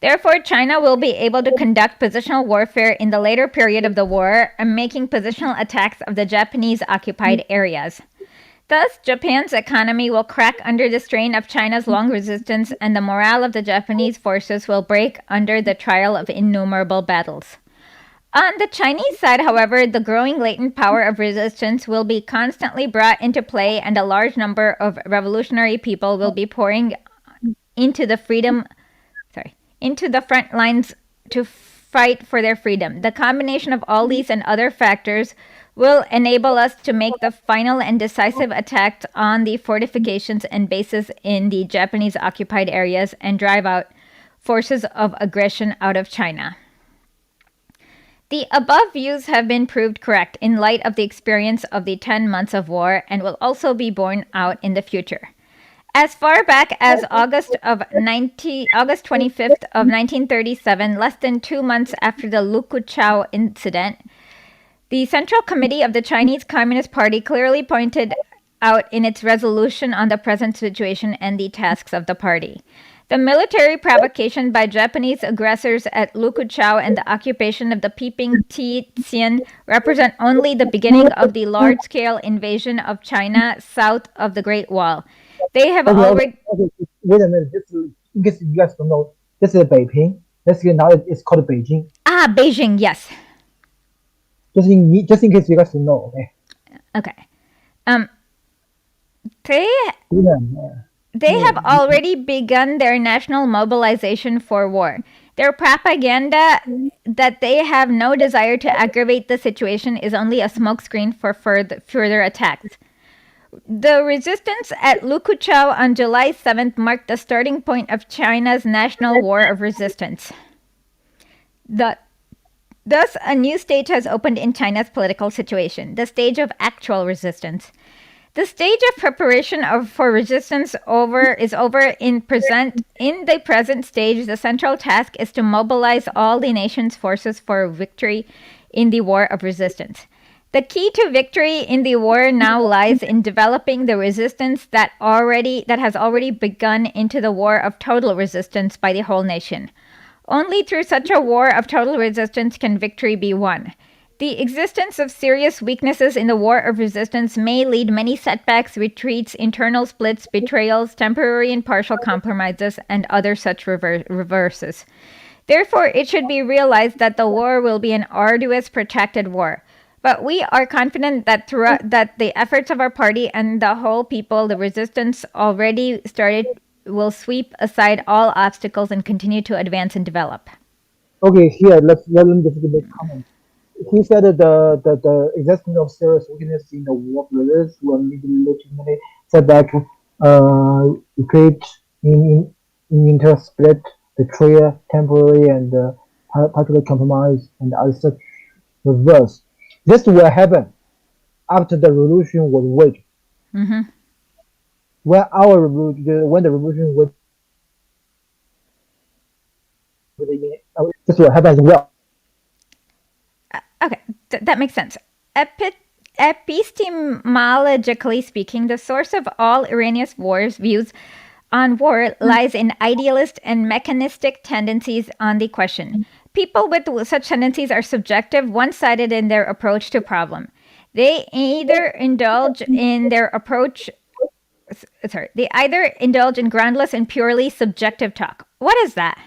Therefore, China will be able to conduct positional warfare in the later period of the war, making positional attacks of the Japanese-occupied areas. Thus, Japan's economy will crack under the strain of China's long resistance, and the morale of the Japanese forces will break under the trial of innumerable battles. On the Chinese side, however, the growing latent power of resistance will be constantly brought into play, and a large number of revolutionary people will be pouring into the front lines to fight for their freedom. The combination of all these and other factors will enable us to make the final and decisive attack on the fortifications and bases in the Japanese-occupied areas and drive out forces of aggression out of China. The above views have been proved correct in light of the experience of the 10 months of war and will also be borne out in the future. As far back as August 25th of 1937, less than 2 months after the Lukuchao incident, the Central Committee of the Chinese Communist Party clearly pointed out in its resolution on the present situation and the tasks of the party. The military provocation by Japanese aggressors at Lukuchao and the occupation of the Piping Tsian represent only the beginning of the large-scale invasion of China south of the Great Wall. They have Okay, already... okay. Wait a minute. This is, in case you guys don't know, this is Beiping. Basically, now it's called Beijing. Beijing, yes. Just in case you guys don't know. Okay. Okay. They Yeah. have already begun their national mobilization for war. Their propaganda that they have no desire to aggravate the situation is only a smokescreen for further attacks. The resistance at Lukuchao on July 7th marked the starting point of China's national war of resistance. Thus, a new stage has opened in China's political situation, the stage of actual resistance. The stage of preparation for resistance is over in the present stage. The central task is to mobilize all the nation's forces for victory in the war of resistance. The key to victory in the war now lies in developing the resistance that has already begun into the war of total resistance by the whole nation. Only through such a war of total resistance can victory be won. The existence of serious weaknesses in the war of resistance may lead many setbacks, retreats, internal splits, betrayals, temporary and partial compromises, and other such reverses. Therefore, it should be realized that the war will be an arduous, protracted war. But we are confident that that the efforts of our party and the whole people, the resistance already started, will sweep aside all obstacles and continue to advance and develop. Okay, here let me just give a comment. He said that the existence of serious weakness in the war brothers will legitimately setback, retreat, in intersplit, betrayal, temporary and partial compromise, and other such reverse. This will happen after the revolution was waged. Mm-hmm. When the revolution was, this will happen as well. Okay, that makes sense. Epistemologically speaking, the source of all erroneous views on war lies in idealist and mechanistic tendencies on the question. People with such tendencies are subjective, one-sided in their approach to problem. They either indulge in groundless and purely subjective talk. What is that?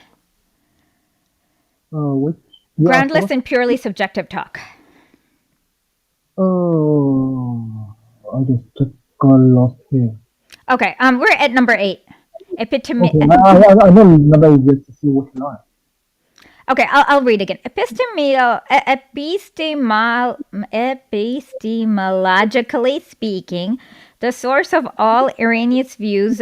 Which Groundless and purely subjective talk. Oh, I just got lost here. Okay, we're at number 8. Okay, I know number 8 just to see which line. Okay, I'll read again. Epistemologically speaking, the source of all erroneous views.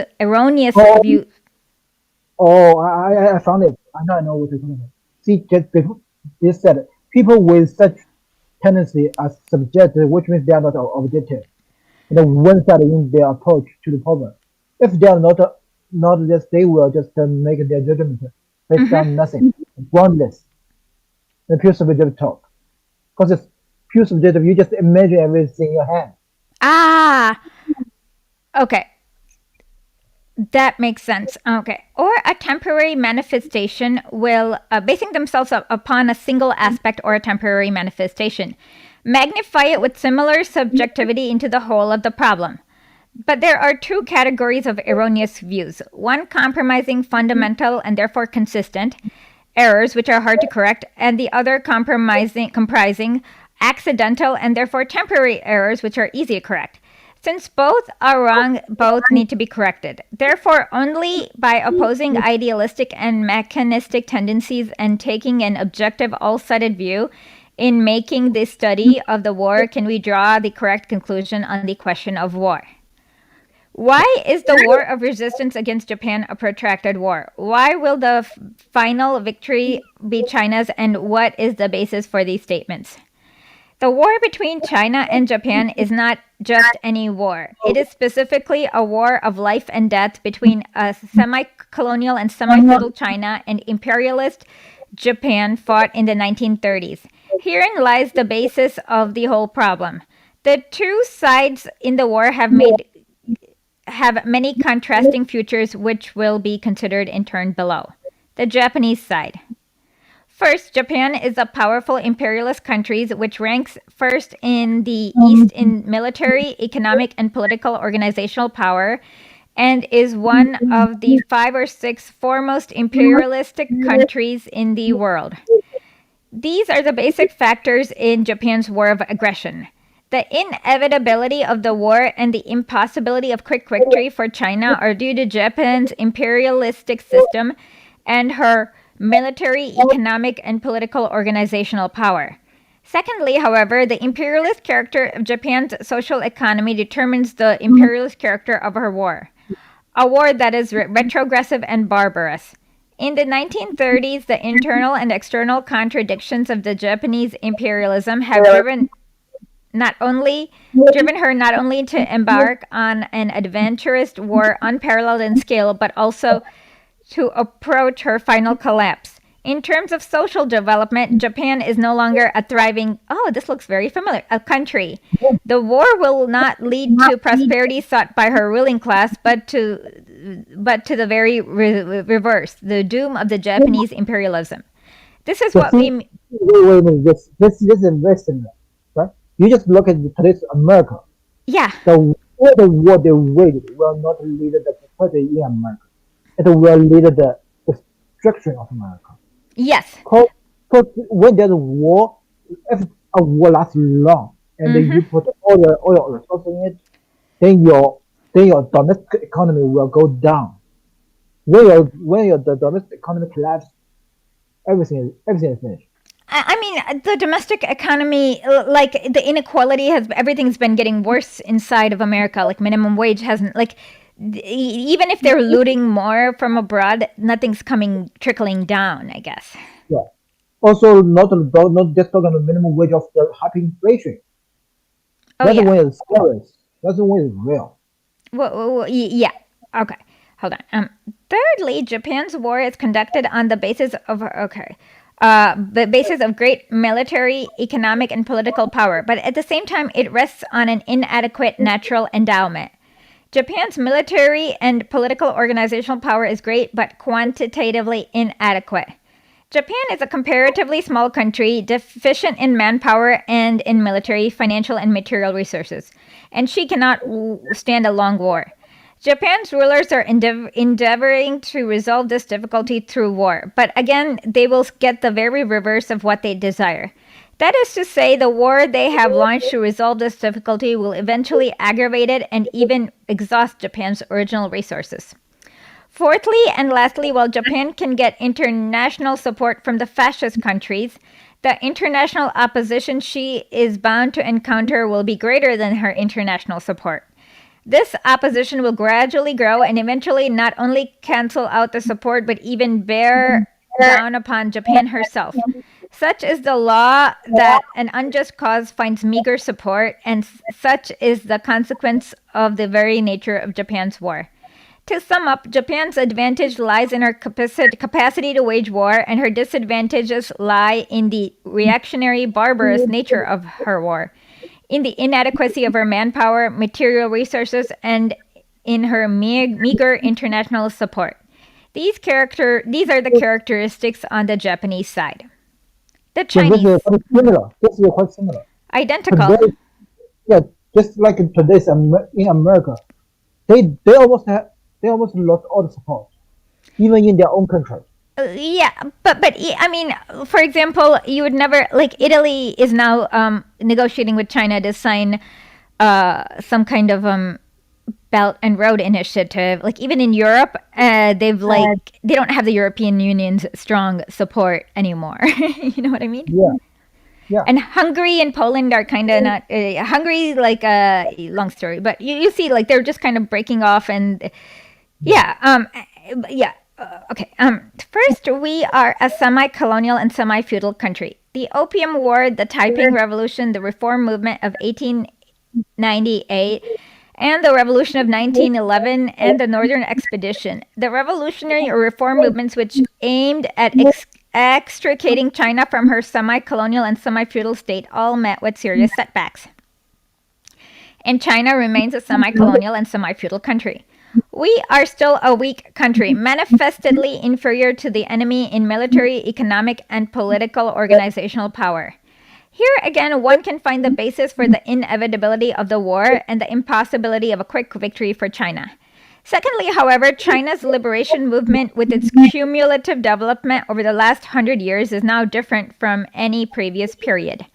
Oh, I found it. I know what you're talking about. See, just before this said, people with such tendency are subjective, which means they are not objective. One-sided in their approach to the problem. If they are not this, they will just make their judgment based on nothing, groundless, and pure subjective talk. Because it's pure subjective, you just imagine everything in your hand. Okay. That makes sense. Okay. Or a temporary manifestation will, basing themselves upon a single aspect or a temporary manifestation, magnify it with similar subjectivity into the whole of the problem. But there are 2 categories of erroneous views. One compromising fundamental and therefore consistent errors, which are hard to correct, and the other comprising accidental and therefore temporary errors, which are easy to correct. Since both are wrong, both need to be corrected. Therefore, only by opposing idealistic and mechanistic tendencies and taking an objective, all-sided view in making the study of the war can we draw the correct conclusion on the question of war. Why is the war of resistance against Japan a protracted war? Why will the final victory be China's, and what is the basis for these statements? The war between China and Japan is not just any war. It is specifically a war of life and death between a semi-colonial and semi-feudal China and imperialist Japan fought in the 1930s. Herein lies the basis of the whole problem. The two sides in the war have many contrasting futures which will be considered in turn below. The Japanese side. First, Japan is a powerful imperialist country which ranks first in the East in military, economic, and political organizational power, and is one of the 5 or 6 foremost imperialistic countries in the world. These are the basic factors in Japan's war of aggression. The inevitability of the war and the impossibility of quick victory for China are due to Japan's imperialistic system and her military, economic, and political organizational power. Secondly, however, the imperialist character of Japan's social economy determines the imperialist character of her war. A war that is retrogressive and barbarous. In the 1930s, the internal and external contradictions of the Japanese imperialism have driven her not only to embark on an adventurous war unparalleled in scale, but also to approach her final collapse. In terms of social development, Japan is no longer a thriving, oh, this looks very familiar, a country. The war will not lead to prosperity sought by her ruling class, but to the very reverse, the doom of the Japanese imperialism. This is what we... Wait, this is very similar, right? You just look at today's America. Yeah. The war they waged will not lead the prosperity in America. It will lead the destruction of America. Yes. Because when there's a war, if a war lasts long and then you put all your resources in it, then your domestic economy will go down. When the domestic economy collapses, everything is finished. I mean, the domestic economy, like the inequality everything's been getting worse inside of America. Like minimum wage hasn't, like, even if they're looting more from abroad, nothing's trickling down, I guess. Yeah. Also, not just talking about minimum wage of the hyperinflation. That's the one is serious. That's the one is real. Well, yeah. Okay. Hold on. Thirdly, Japan's war is conducted on the basis of the basis of great military, economic, and political power, but at the same time, it rests on an inadequate natural endowment. Japan's military and political organizational power is great, but quantitatively inadequate. Japan is a comparatively small country, deficient in manpower and in military, financial, and material resources, and she cannot stand a long war. Japan's rulers are endeavoring to resolve this difficulty through war, but again, they will get the very reverse of what they desire. That is to say, the war they have launched to resolve this difficulty will eventually aggravate it and even exhaust Japan's original resources. Fourthly and lastly, while Japan can get international support from the fascist countries, the international opposition she is bound to encounter will be greater than her international support. This opposition will gradually grow and eventually not only cancel out the support but even bear down upon Japan herself. Such is the law that an unjust cause finds meager support, and such is the consequence of the very nature of Japan's war. To sum up, Japan's advantage lies in her capacity to wage war, and her disadvantages lie in the reactionary, barbarous nature of her war, in the inadequacy of her manpower, material resources, and in her meager international support. These are the characteristics on the Japanese side. The Chinese. This is quite similar. Identical. Today, just like today's in America, they almost lost all the support, even in their own country. Yeah, but I mean, for example, you would never, like, Italy is now negotiating with China to sign some kind of Belt and Road Initiative. Like, even in Europe, they don't have the European Union's strong support anymore. You know what I mean? Yeah. And Hungary and Poland are kind of not Hungary, like, long story, but you see, like, they're just kind of breaking off, and okay. First, we are a semi-colonial and semi-feudal country. The Opium War, the Taiping Revolution, the Reform Movement of 1898, and the Revolution of 1911, and the Northern Expedition. The revolutionary or reform movements which aimed at extricating China from her semi-colonial and semi-feudal state all met with serious setbacks. And China remains a semi-colonial and semi-feudal country. We are still a weak country, manifestly inferior to the enemy in military, economic, and political organizational power. Here again, one can find the basis for the inevitability of the war and the impossibility of a quick victory for China. Secondly, however, China's liberation movement, with its cumulative development over the last 100 years, is now different from any previous period.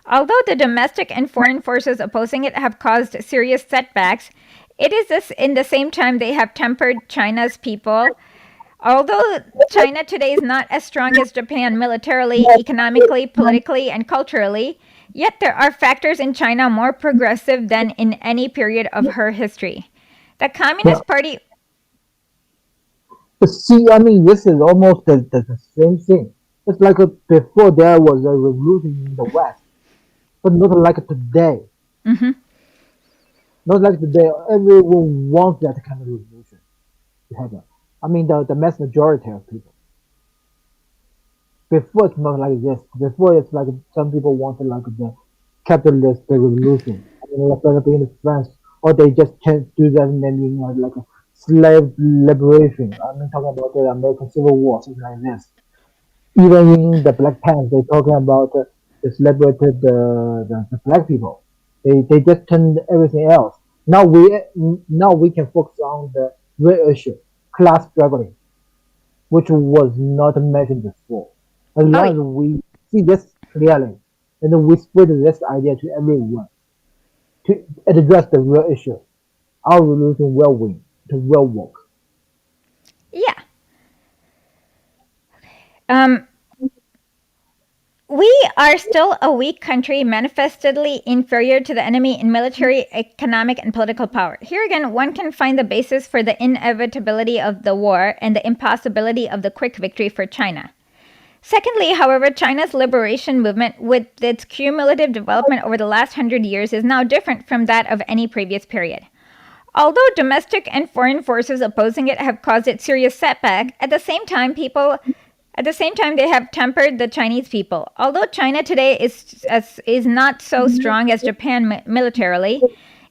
Although the domestic and foreign forces opposing it have caused serious setbacks, it is this in the same time they have tempered China's people. Although China today is not as strong as Japan militarily, economically, politically, and culturally, yet there are factors in China more progressive than in any period of her history. The Communist Party. See, I mean, this is almost the same thing. It's like before there was a revolution in the West, but not like today. Mhm. Not like today. Everyone wants that kind of revolution to happen. I mean, the mass majority of people. Before it's not like this. Before it's like some people want like the capitalist revolution. I mean, like in France, or they just can't do that naming like a slave liberation. I mean, talking about the American Civil War, something like this. Even in the Black Pants, they're talking about they celebrated the black people. They just turned everything else. Now we can focus on the real issue, class struggling, which was not mentioned before. As long Oh, as we see this clearly, and then we spread this idea to everyone to address the real issue, our revolution will win. It will work. yeah. Um, we are still a weak country, manifestly inferior to the enemy in military, economic, and political power. Here again, one can find the basis for the inevitability of the war and the impossibility of the quick victory for China. Secondly, however, China's liberation movement, with its cumulative development over the last 100 years, is now different from that of any previous period. Although domestic and foreign forces opposing it have caused it serious setback, at the same time they have tempered the Chinese people. Although China today is not so strong as Japan militarily,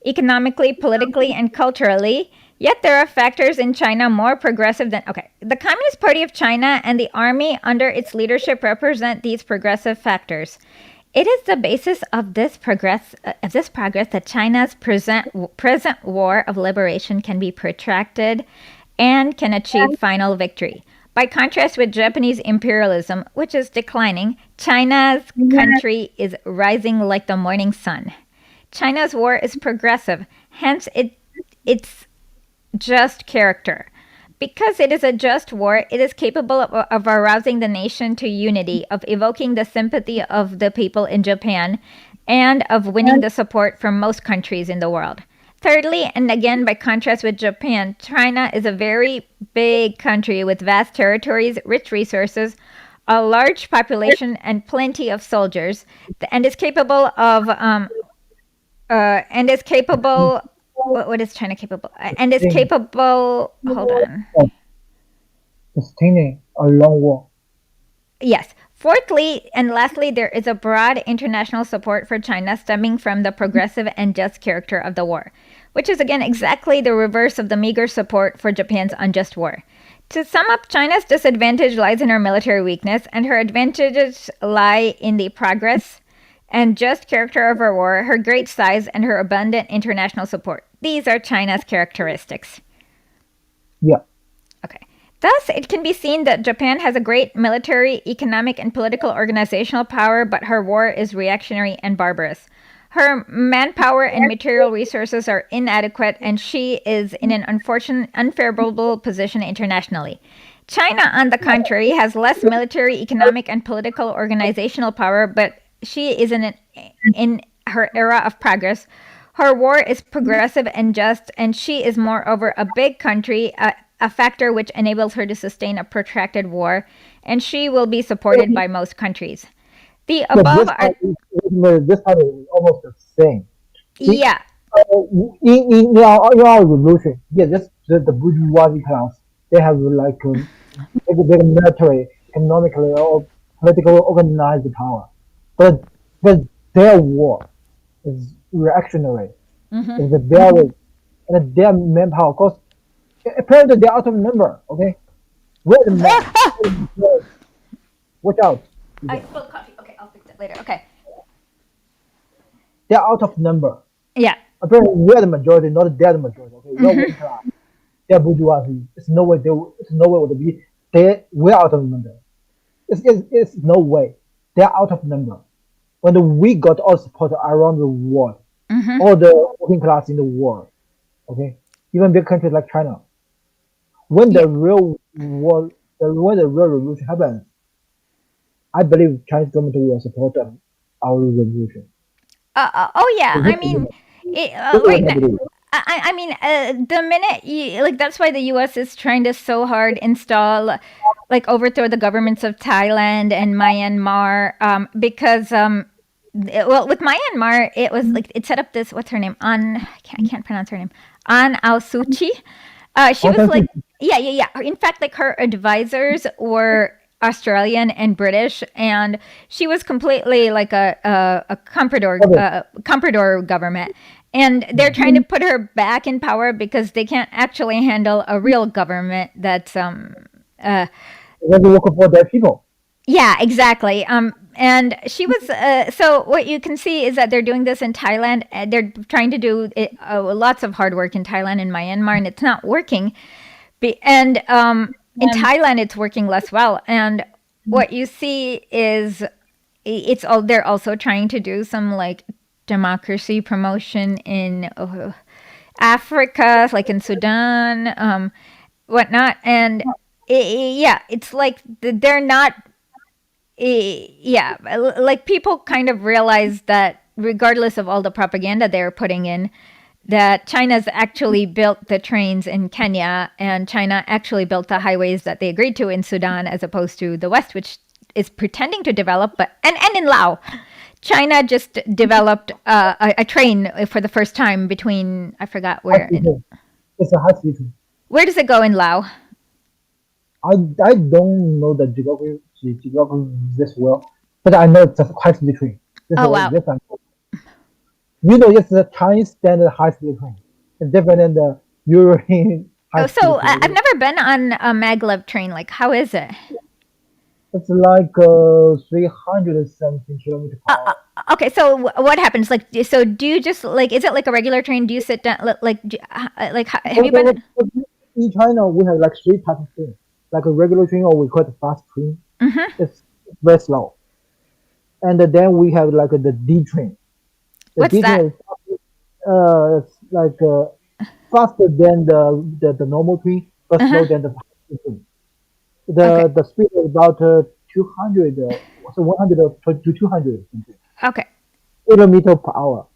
economically, politically, and culturally, yet there are factors in China more progressive than. Okay, the Communist Party of China and the army under its leadership represent these progressive factors. It is the basis of this progress that China's present war of liberation can be protracted and can achieve final victory. By contrast with Japanese imperialism, which is declining, China's country is rising like the morning sun. China's war is progressive, hence its just character. Because it is a just war, it is capable of arousing the nation to unity, of evoking the sympathy of the people in Japan, and of winning the support from most countries in the world. Thirdly, and again by contrast with Japan, China is a very big country with vast territories, rich resources, a large population, and plenty of soldiers, and is capable of what is China capable? And is capable. Hold on. Sustaining a long war. Yes. Fourthly and lastly, there is a broad international support for China stemming from the progressive and just character of the war, which is again exactly the reverse of the meager support for Japan's unjust war. To sum up, China's disadvantage lies in her military weakness, and her advantages lie in the progress and just character of her war, her great size, and her abundant international support. These are China's characteristics. Yeah. Okay. Thus, it can be seen that Japan has a great military, economic, and political organizational power, but her war is reactionary and barbarous. Her manpower and material resources are inadequate, and she is in an unfavorable position internationally. China, on the contrary, has less military, economic, and political organizational power, but she is in her era of progress. Her war is progressive and just, and she is moreover a big country, a factor which enables her to sustain a protracted war, and she will be supported by most countries. The But above are this part is almost the same. See, yeah. in our revolution, yeah, just the bourgeoisie class, they have like big military, economically, or political organized power. But but their war is reactionary. Hmm. It's a very and their manpower. Of course, apparently they're out of number. Okay, wait a minute. Watch out. I spilled coffee. Okay, I'll fix it later. Okay. They're out of number. Yeah. Apparently, we're the majority, not they're the majority. Okay, we're Hmm. working class. They're bourgeoisie. It's no way would be. We're out of number. It's no way. They're out of number. When we got all support around the world, Hmm. all the working class in the world, okay, even big countries like China, when Yeah. the real war, when the real revolution happens, I believe Chinese government will support our revolution. Oh yeah. This I mean, is what right I now. believe. I mean, the minute you like, that's why the U.S. is trying to so hard install, like, overthrow the governments of Thailand and Myanmar, because well, with Myanmar, it was like it set up this, what's her name? I can't pronounce her name. An Aung Suu Kyi. She was like, yeah, yeah, yeah. In fact, like, her advisors were Australian and British, and she was completely like a Okay. comprador government. And they're trying to put her back in power because they can't actually handle a real government that's uh When we work for their people. yeah, exactly. And she was so what you can see is that they're doing this in Thailand. They're trying to do it, lots of hard work in Thailand and Myanmar, and it's not working. And in Thailand, it's working less well. And what you see is it's all they're also trying to do some, like, democracy promotion in Africa, like in Sudan, whatnot. And yeah, it's like they're not. Yeah, like, people kind of realize that regardless of all the propaganda they're putting in, that China's actually built the trains in Kenya, and China actually built the highways that they agreed to in Sudan, as opposed to the West, which is pretending to develop. But and in Laos, China just developed a train for the first time between, I forgot High where. speed train. It's a high speed train. Where does it go in Laos? I don't know the geography this well, but I know it's a high speed train. Oh wow. This I know. You know, it's a Chinese standard high speed train. It's different than the European high Oh, speed so I've train. never been on a maglev train. Like, how is it? It's like 300 something kilometer per Uh, hour. okay, so what happens? Like, so do you just, like, is it like a regular train? Do you sit down, like, have you Okay, been? in China, we have like three types of train. Like a regular train, or we call it fast train. Hmm. It's very slow. And then we have like the D train. The What's D that? train is it's like faster than the normal train, but Uh-huh. slower than the fast train. Okay. The speed is about 200, so 100 to 200 something, Okay. kilometer per hour.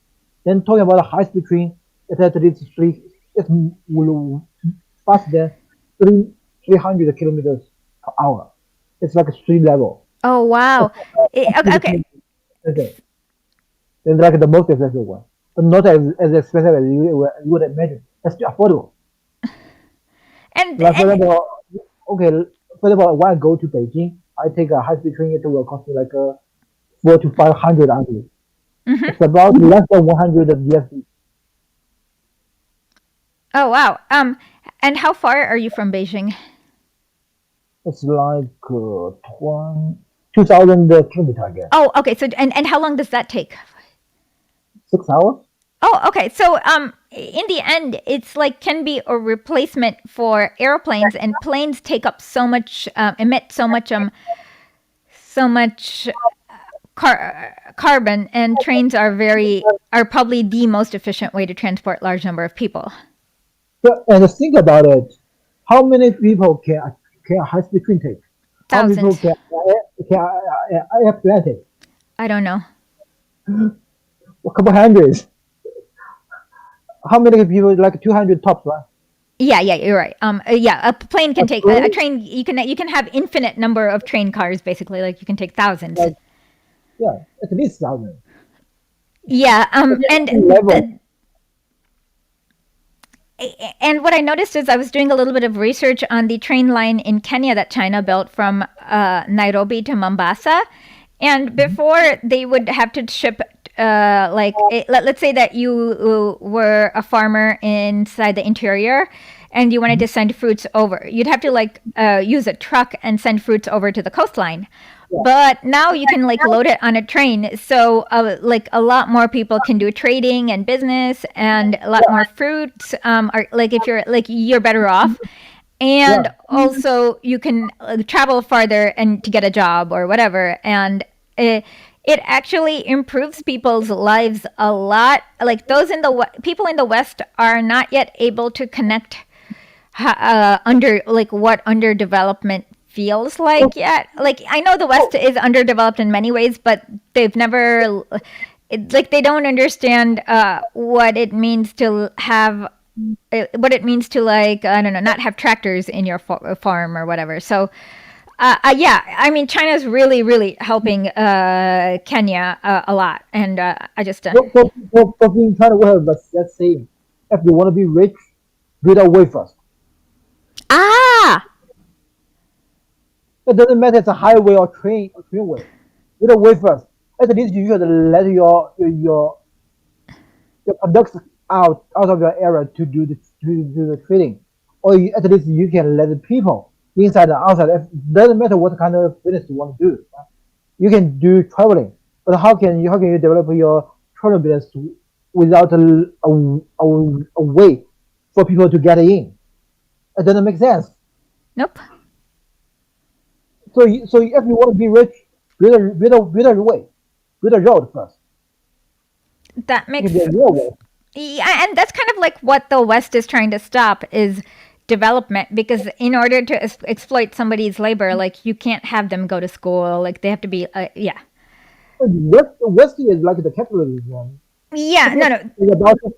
Then talking about a high speed train, it's at least it's faster than three 300 kilometers per hour. It's like a street level. Oh wow. Okay. Okay. Okay. It's like the most expensive one, but not as expensive as you would imagine. It's still affordable. Like for And example, okay, for example, when I go to Beijing, I take a high speed train. It will cost me like 4 to 500 RMB. mhm. It's about less than 100 USD. Oh wow. And how far are you from Beijing? It's like 20, 2,000 kilometers, I guess. Oh, okay. So and how long does that take? 6 hours. Oh, okay. So in the end, it's like can be a replacement for airplanes, and planes take up so much, emit so much carbon, and trains are probably the most efficient way to transport large number of people. So, and think about it. How many people can a high speed train take? How many people Thousands. can airplane take? I don't know. A couple hundreds. How many people? Like 200 tops, right? Yeah, yeah, you're right. Yeah, a plane can A take a train, train. You can have infinite number of train cars, basically. Like, you can take thousands. like Yeah, at least 1,000. Yeah, Level. and what I noticed is I was doing a little bit of research on the train line in Kenya that China built from Nairobi to Mombasa. And before they would have to ship, let's say that you were a farmer inside the interior and you wanted to send fruits over. You'd have to use a truck and send fruits over to the coastline. But now you can load it on a train, so a lot more people can do trading and business, and a lot more fruits are if you're better off, and Yeah. also you can travel farther and to get a job or whatever, and it actually improves people's lives a lot. Like those in the people in the West are not yet able to connect under what underdevelopment feels like yet. Like I know the West is underdeveloped in many ways, but they've never they don't understand what it means to have what it means to I don't know, not have tractors in your farm or whatever. So yeah, I mean China's really helping Kenya a lot, and I just For being China, we have that saying: if you want to be rich, build a way first. ah It doesn't matter if it's a highway or trainway. Build a way first. At least you should let your products out of your area to do the trading, or at least you can let the people inside and outside. It doesn't matter what kind of business you want to do. You can do traveling, but how can you develop your travel business without a way for people to get in? It doesn't make sense. nope, So if you want to be rich, build a way, build a road first. that You can makes be a real way. yeah, and that's kind of like what the West is trying to stop is development, because in order to exploit somebody's labor, you can't have them go to school, they have to be yeah. West is like the capitalism. Yeah, no, no, It's about to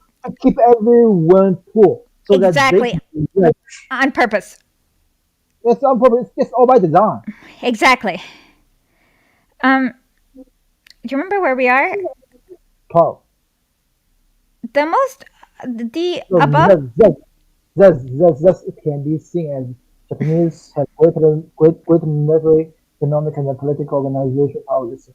keep everyone poor so that they exactly, can be rich. on purpose. It's on purpose. It's all by design. Exactly. Do you remember where we are? Paul. The most the So above that it can be seen as Japanese have great military, economic, and political organization powers.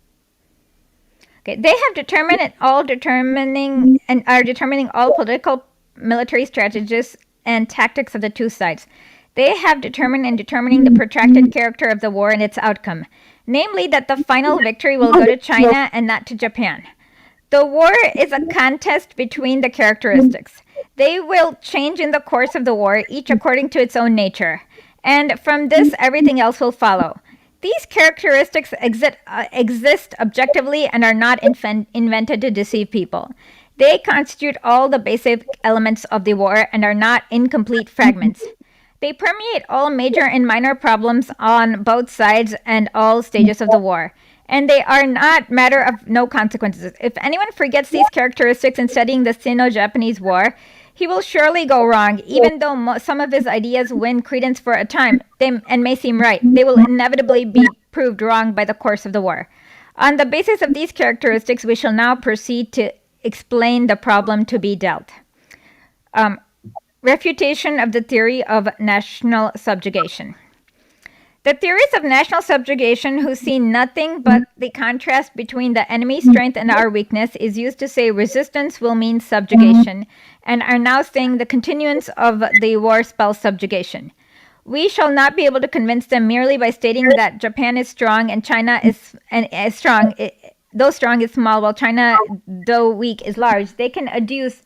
Okay, they have determined and all determining and are determining all political military strategies and tactics of the two sides. They have determined and determining the protracted character of the war and its outcome, namely that the final victory will go to China and not to Japan. The war is a contest between the characteristics. They will change in the course of the war, each according to its own nature. And from this, everything else will follow. These characteristics exist objectively and are not invented to deceive people. They constitute all the basic elements of the war and are not incomplete fragments. They permeate all major and minor problems on both sides and all stages of the war. And they are not matter of no consequences. If anyone forgets these characteristics in studying the Sino-Japanese War, he will surely go wrong, even though some of his ideas win credence for a time and may seem right. They will inevitably be proved wrong by the course of the war. On the basis of these characteristics, we shall now proceed to explain the problem to be dealt. Refutation of the theory of national subjugation. The theories of national subjugation, who see nothing but the contrast between the enemy's strength and our weakness, is used to say resistance will mean subjugation, and are now saying the continuance of the war spells subjugation. We shall not be able to convince them merely by stating that Japan is strong and China is strong. Though strong is small, while China, though weak, is large. They can adduce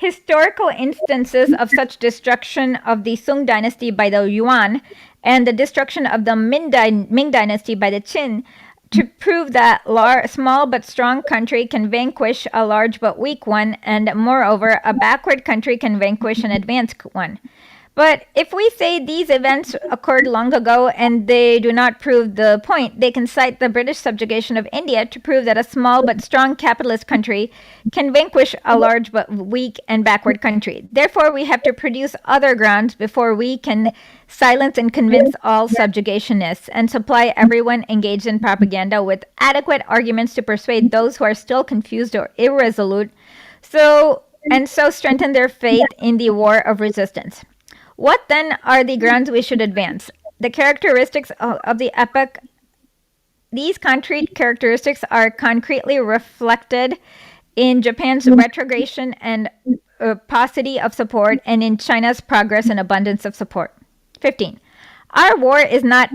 historical instances of such destruction of the Sung dynasty by the Yuan and the destruction of the Ming dynasty by the Qin to prove that small but strong country can vanquish a large but weak one, and moreover, a backward country can vanquish an advanced one. But if we say these events occurred long ago and they do not prove the point, they can cite the British subjugation of India to prove that a small but strong capitalist country can vanquish a large but weak and backward country. Therefore, we have to produce other grounds before we can silence and convince all subjugationists and supply everyone engaged in propaganda with adequate arguments to persuade those who are still confused or irresolute, so strengthen their faith in the war of resistance. What then are the grounds we should advance? The characteristics of the epoch. These concrete characteristics are concretely reflected in Japan's retrogression and paucity of support, and in China's progress and abundance of support. 15. Our war is not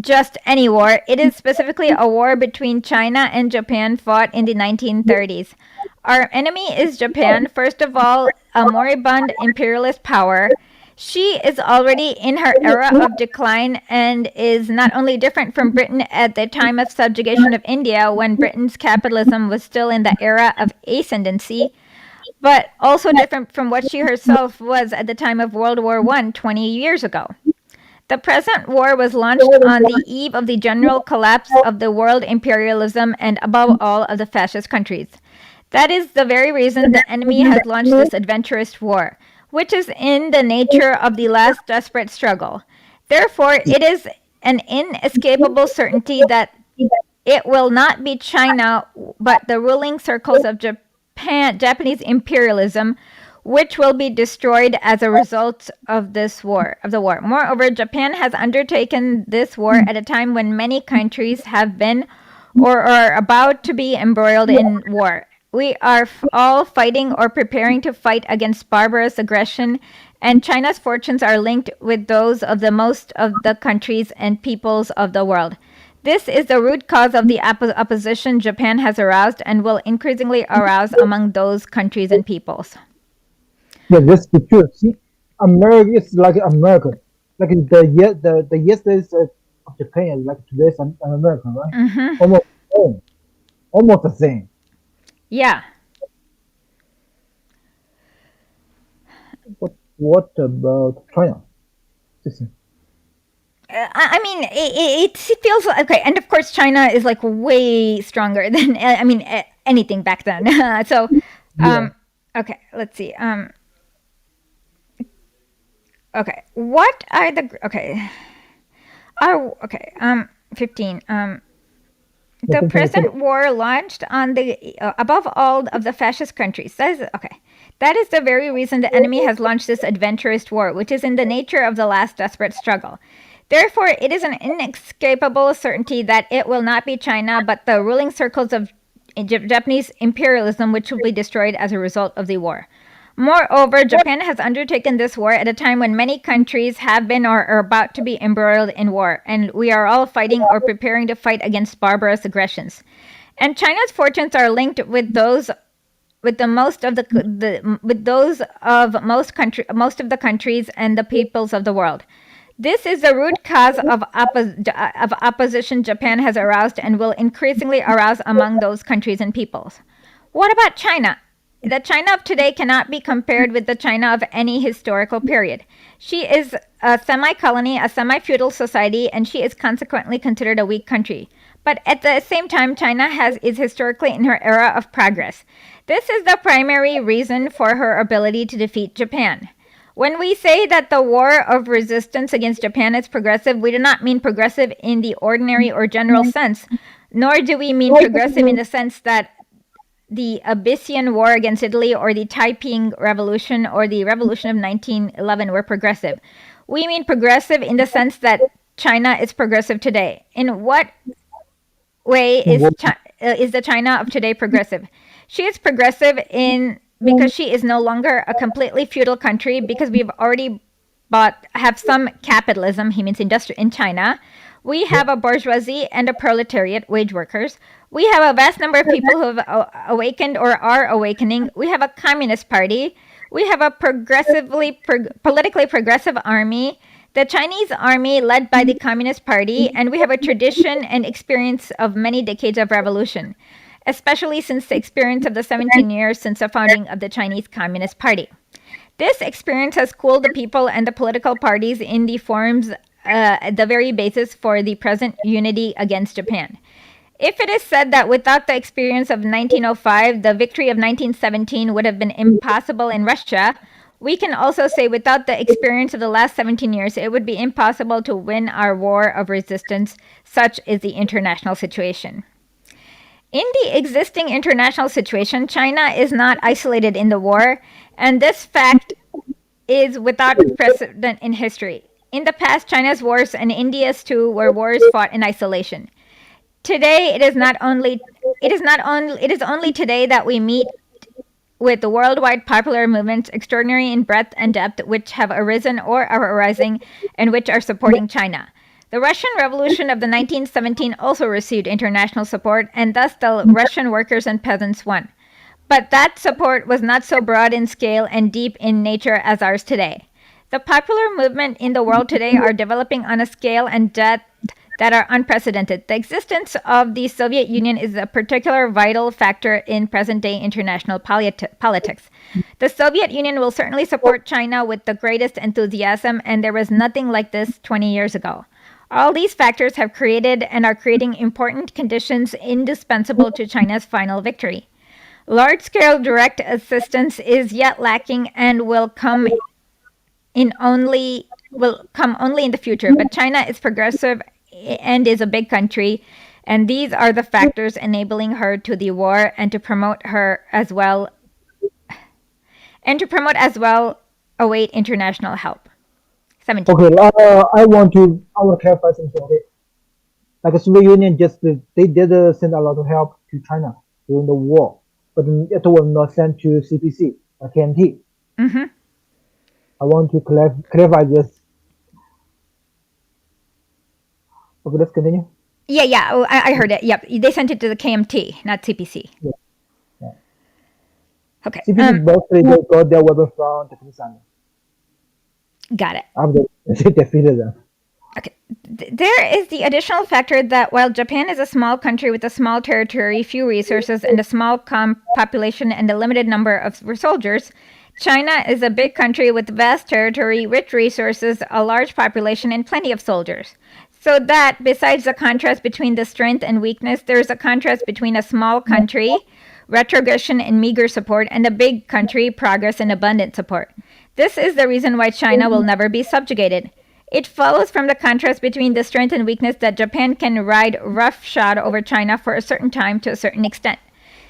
just any war. It is specifically a war between China and Japan fought in the 1930s. Our enemy is Japan, first of all, a moribund imperialist power. She is already in her era of decline and is not only different from Britain at the time of subjugation of India, when Britain's capitalism was still in the era of ascendancy, but also different from what she herself was at the time of World War I 20 years ago. The present war was launched on the eve of the general collapse of the world imperialism and, above all, of the fascist countries. That is the very reason the enemy has launched this adventurous war, which is in the nature of the last desperate struggle. Therefore, it is an inescapable certainty that it will not be China, but the ruling circles of Japanese imperialism, which will be destroyed as a result of the war. Moreover, Japan has undertaken this war at a time when many countries have been or are about to be embroiled in war. We are all fighting or preparing to fight against barbarous aggression, and China's fortunes are linked with those of the most of the countries and peoples of the world. This is the root cause of the opposition Japan has aroused and will increasingly arouse among those countries and peoples. Yeah, that's the truth. See, America is like America. Like the yesterdays of Japan, like today's America, right? Mm-hmm. Almost the same. Almost the same. Yeah. What about China? I mean, it feels okay, and of course, China is like way stronger than anything back then. So, Yeah. okay, let's see. Okay, what are the 15. The present war launched on the above all of the fascist countries. That is the very reason the enemy has launched this adventurous war, which is in the nature of the last desperate struggle. Therefore, it is an inescapable certainty that it will not be China, but the ruling circles of Japanese imperialism, which will be destroyed as a result of the war. Moreover, Japan has undertaken this war at a time when many countries have been or are about to be embroiled in war, and we are all fighting or preparing to fight against barbarous aggressions. And China's fortunes are linked with those of most of the countries and the peoples of the world. This is the root cause of opposition Japan has aroused and will increasingly arouse among those countries and peoples. What about China? The China of today cannot be compared with the China of any historical period. She is a semi-colony, a semi-feudal society, and she is consequently considered a weak country. But at the same time, China is historically in her era of progress. This is the primary reason for her ability to defeat Japan. When we say that the war of resistance against Japan is progressive, we do not mean progressive in the ordinary or general sense, nor do we mean progressive in the sense that the Abyssinian War against Italy or the Taiping Revolution or the Revolution of 1911 were progressive. We mean progressive in the sense that China is progressive today. In what way is the China of today progressive? She is progressive because she is no longer a completely feudal country, because we've already have some capitalism, he means industry, in China. We have a bourgeoisie and a proletariat, wage workers. We have a vast number of people who have awakened or are awakening. We have a communist party. We have a politically progressive army, the Chinese army led by the Communist Party, and we have a tradition and experience of many decades of revolution, especially since the experience of the 17 years since the founding of the Chinese Communist Party. This experience has cooled the people and the political parties in the forms the very basis for the present unity against Japan. If it is said that without the experience of 1905, the victory of 1917 would have been impossible in Russia, we can also say without the experience of the last 17 years, it would be impossible to win our war of resistance. Such is the international situation. In the existing international situation, China is not isolated in the war, and this fact is without precedent in history. In the past, China's wars and India's too were wars fought in isolation. Today, it is only today that we meet with the worldwide popular movements extraordinary in breadth and depth which have arisen or are arising and which are supporting China. The Russian Revolution of the 1917 also received international support, and thus the Russian workers and peasants won. But that support was not so broad in scale and deep in nature as ours today. The popular movement in the world today are developing on a scale and depth that are unprecedented. The existence of the Soviet Union is a particular vital factor in present-day international politics. The Soviet Union will certainly support China with the greatest enthusiasm, and there was nothing like this 20 years ago. All these factors have created and are creating important conditions indispensable to China's final victory. Large-scale direct assistance is yet lacking and will come only in the future, but China is progressive and is a big country, and these are the factors enabling her to the war and to promote as well await international help. 17. Okay, I want to clarify something. Okay, like the Soviet Union they did send a lot of help to China during the war, but it was not sent to CPC or KMT. Mm-hmm. I want to clarify this. Okay, let's continue. Yeah. Oh, I heard it. Yep, they sent it to the KMT, not CPC. Yeah. Okay. CPC mostly they got their weapons from the Japanese army. Got it. After they defeated them. Okay. There is the additional factor that while Japan is a small country with a small territory, few resources, and a small population and a limited number of soldiers, China is a big country with vast territory, rich resources, a large population, and plenty of soldiers. So that, besides the contrast between the strength and weakness, there is a contrast between a small country, retrogression and meager support, and a big country, progress and abundant support. This is the reason why China will never be subjugated. It follows from the contrast between the strength and weakness that Japan can ride roughshod over China for a certain time to a certain extent.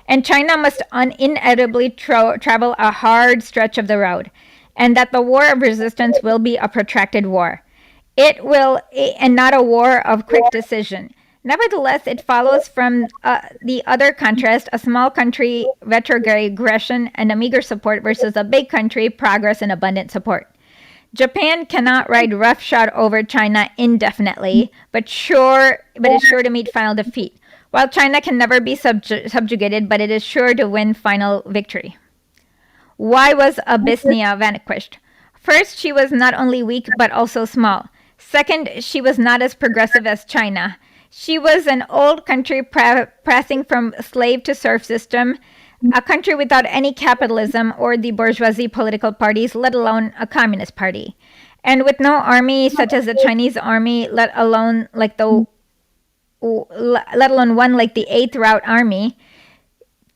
And China must inevitably travel a hard stretch of the road, and that the war of resistance will be a protracted war. It will, and not a war of quick decision. Nevertheless, it follows from the other contrast, a small country, retrogression, and a meager support versus a big country, progress and abundant support. Japan cannot ride roughshod over China indefinitely, but is sure to meet final defeat. While China can never be subjugated, but it is sure to win final victory. Why was Abyssinia vanquished? First, she was not only weak, but also small. Second, she was not as progressive as China. She was an old country passing from slave to serf system, a country without any capitalism or the bourgeoisie political parties, let alone a communist party. And with no army such as the Chinese army, let alone one like the 8th Route Army.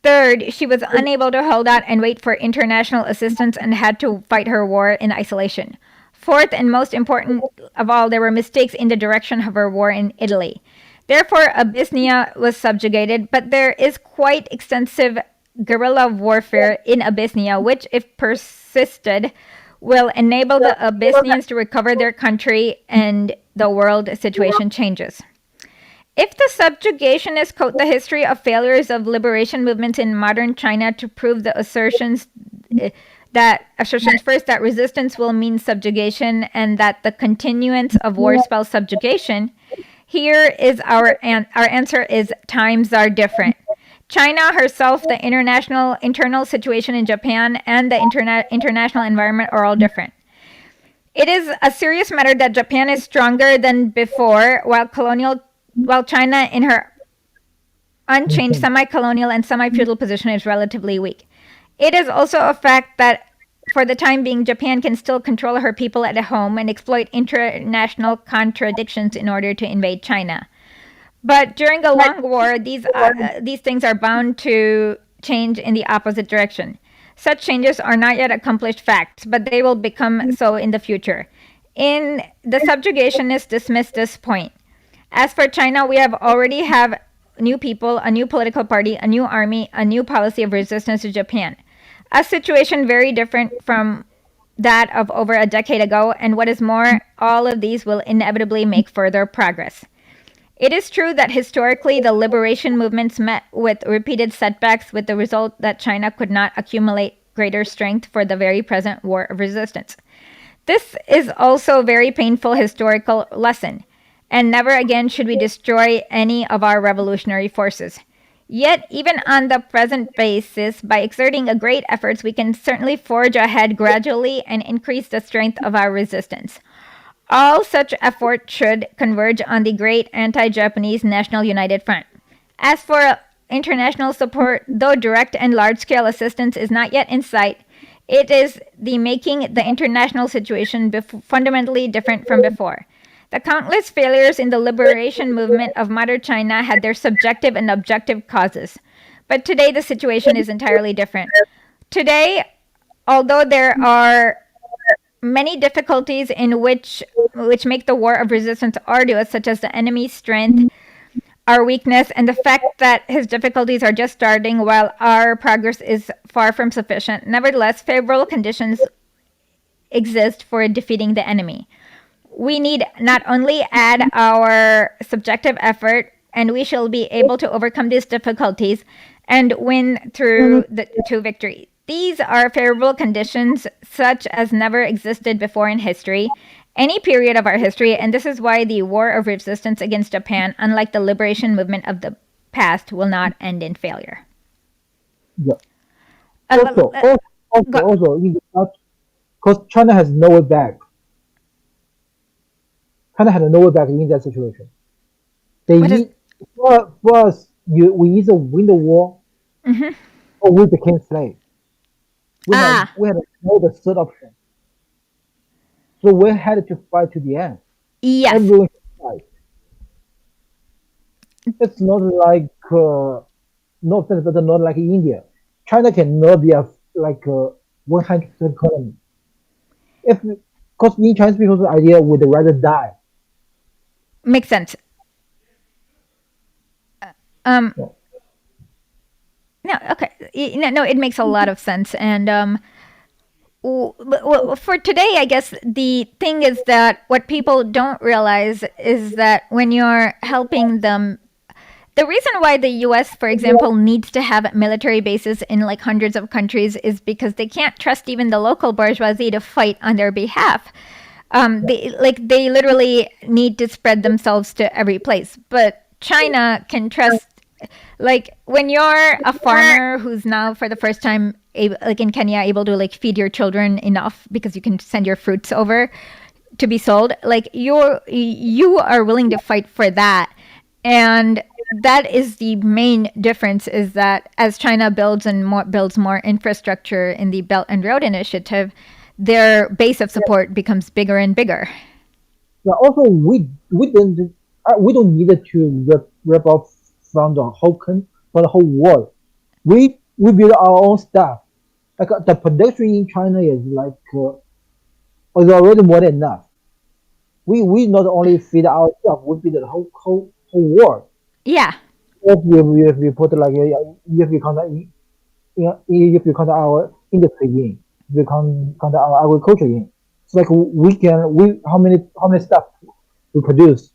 Third, she was unable to hold out and wait for international assistance and had to fight her war in isolation. Fourth, and most important of all, there were mistakes in the direction of her war in Italy. Therefore, Abyssinia was subjugated, but there is quite extensive guerrilla warfare in Abyssinia, which, if persisted, will enable the Abyssinians to recover their country and the world situation changes. If the subjugationists quote the history of failures of liberation movements in modern China to prove the assertions first that resistance will mean subjugation and that the continuance of war spells subjugation, here is our answer is times are different. China herself, the internal situation in Japan, and the international environment are all different. It is a serious matter that Japan is stronger than before, while China, in her unchanged semi-colonial and semi-feudal position, is relatively weak. It is also a fact that for the time being, Japan can still control her people at home and exploit international contradictions in order to invade China. But during a long war, these things are bound to change in the opposite direction. Such changes are not yet accomplished facts, but they will become so in the future. In the subjugationists dismiss this point. As for China, we have already have new people, a new political party, a new army, a new policy of resistance to Japan. A situation very different from that of over a decade ago, and what is more, all of these will inevitably make further progress. It is true that historically the liberation movements met with repeated setbacks with the result that China could not accumulate greater strength for the very present war of resistance. This is also a very painful historical lesson, and never again should we destroy any of our revolutionary forces. Yet, even on the present basis, by exerting a great efforts, we can certainly forge ahead gradually and increase the strength of our resistance. All such efforts should converge on the great anti-Japanese National United Front. As for international support, though direct and large-scale assistance is not yet in sight, it is the making the international situation fundamentally different from before. The countless failures in the liberation movement of modern China had their subjective and objective causes. But today the situation is entirely different. Today, although there are many difficulties in which make the war of resistance arduous, such as the enemy's strength, our weakness, and the fact that his difficulties are just starting while our progress is far from sufficient. Nevertheless, favorable conditions exist for defeating the enemy. We need not only add our subjective effort, and we shall be able to overcome these difficulties and win through to victory. These are favorable conditions such as never existed before in history, any period of our history, and this is why the war of resistance against Japan, unlike the liberation movement of the past, will not end in failure. Yeah. Uh, Also, uh, also, because China has no way back. China had no way back in that situation. They what is? for us, we either win the war Mhm. or we became slaves. Ah, We had no the third option. So we had to fight to the end. yes, Everyone fight. It's not like no offense, but not like India. China cannot be a like 100% economy. If because in Chinese people's idea would rather die. makes sense. Um, No. no, okay, no, it makes a lot of sense, and well, for today, I guess the thing is that what people don't realize is that when you're helping them, the reason why the US, for example, needs to have military bases in like hundreds of countries is because they can't trust even the local bourgeoisie to fight on their behalf. They literally need to spread themselves to every place. But China can trust, like when you're a farmer who's now for the first time like in Kenya able to like feed your children enough because you can send your fruits over to be sold, like you are willing to fight for that. And that is the main difference, is that as China builds more infrastructure in the Belt and Road Initiative, their base of support becomes bigger and bigger. Yeah, also, we don't need to rip off from the whole world. We build our own stuff. Like the production in China is already more than enough. We not only feed ourselves, we feed the whole world. Yeah, If we put like if you count if you count our industry in, if you count our agriculture in, it's like we how many stuff we produce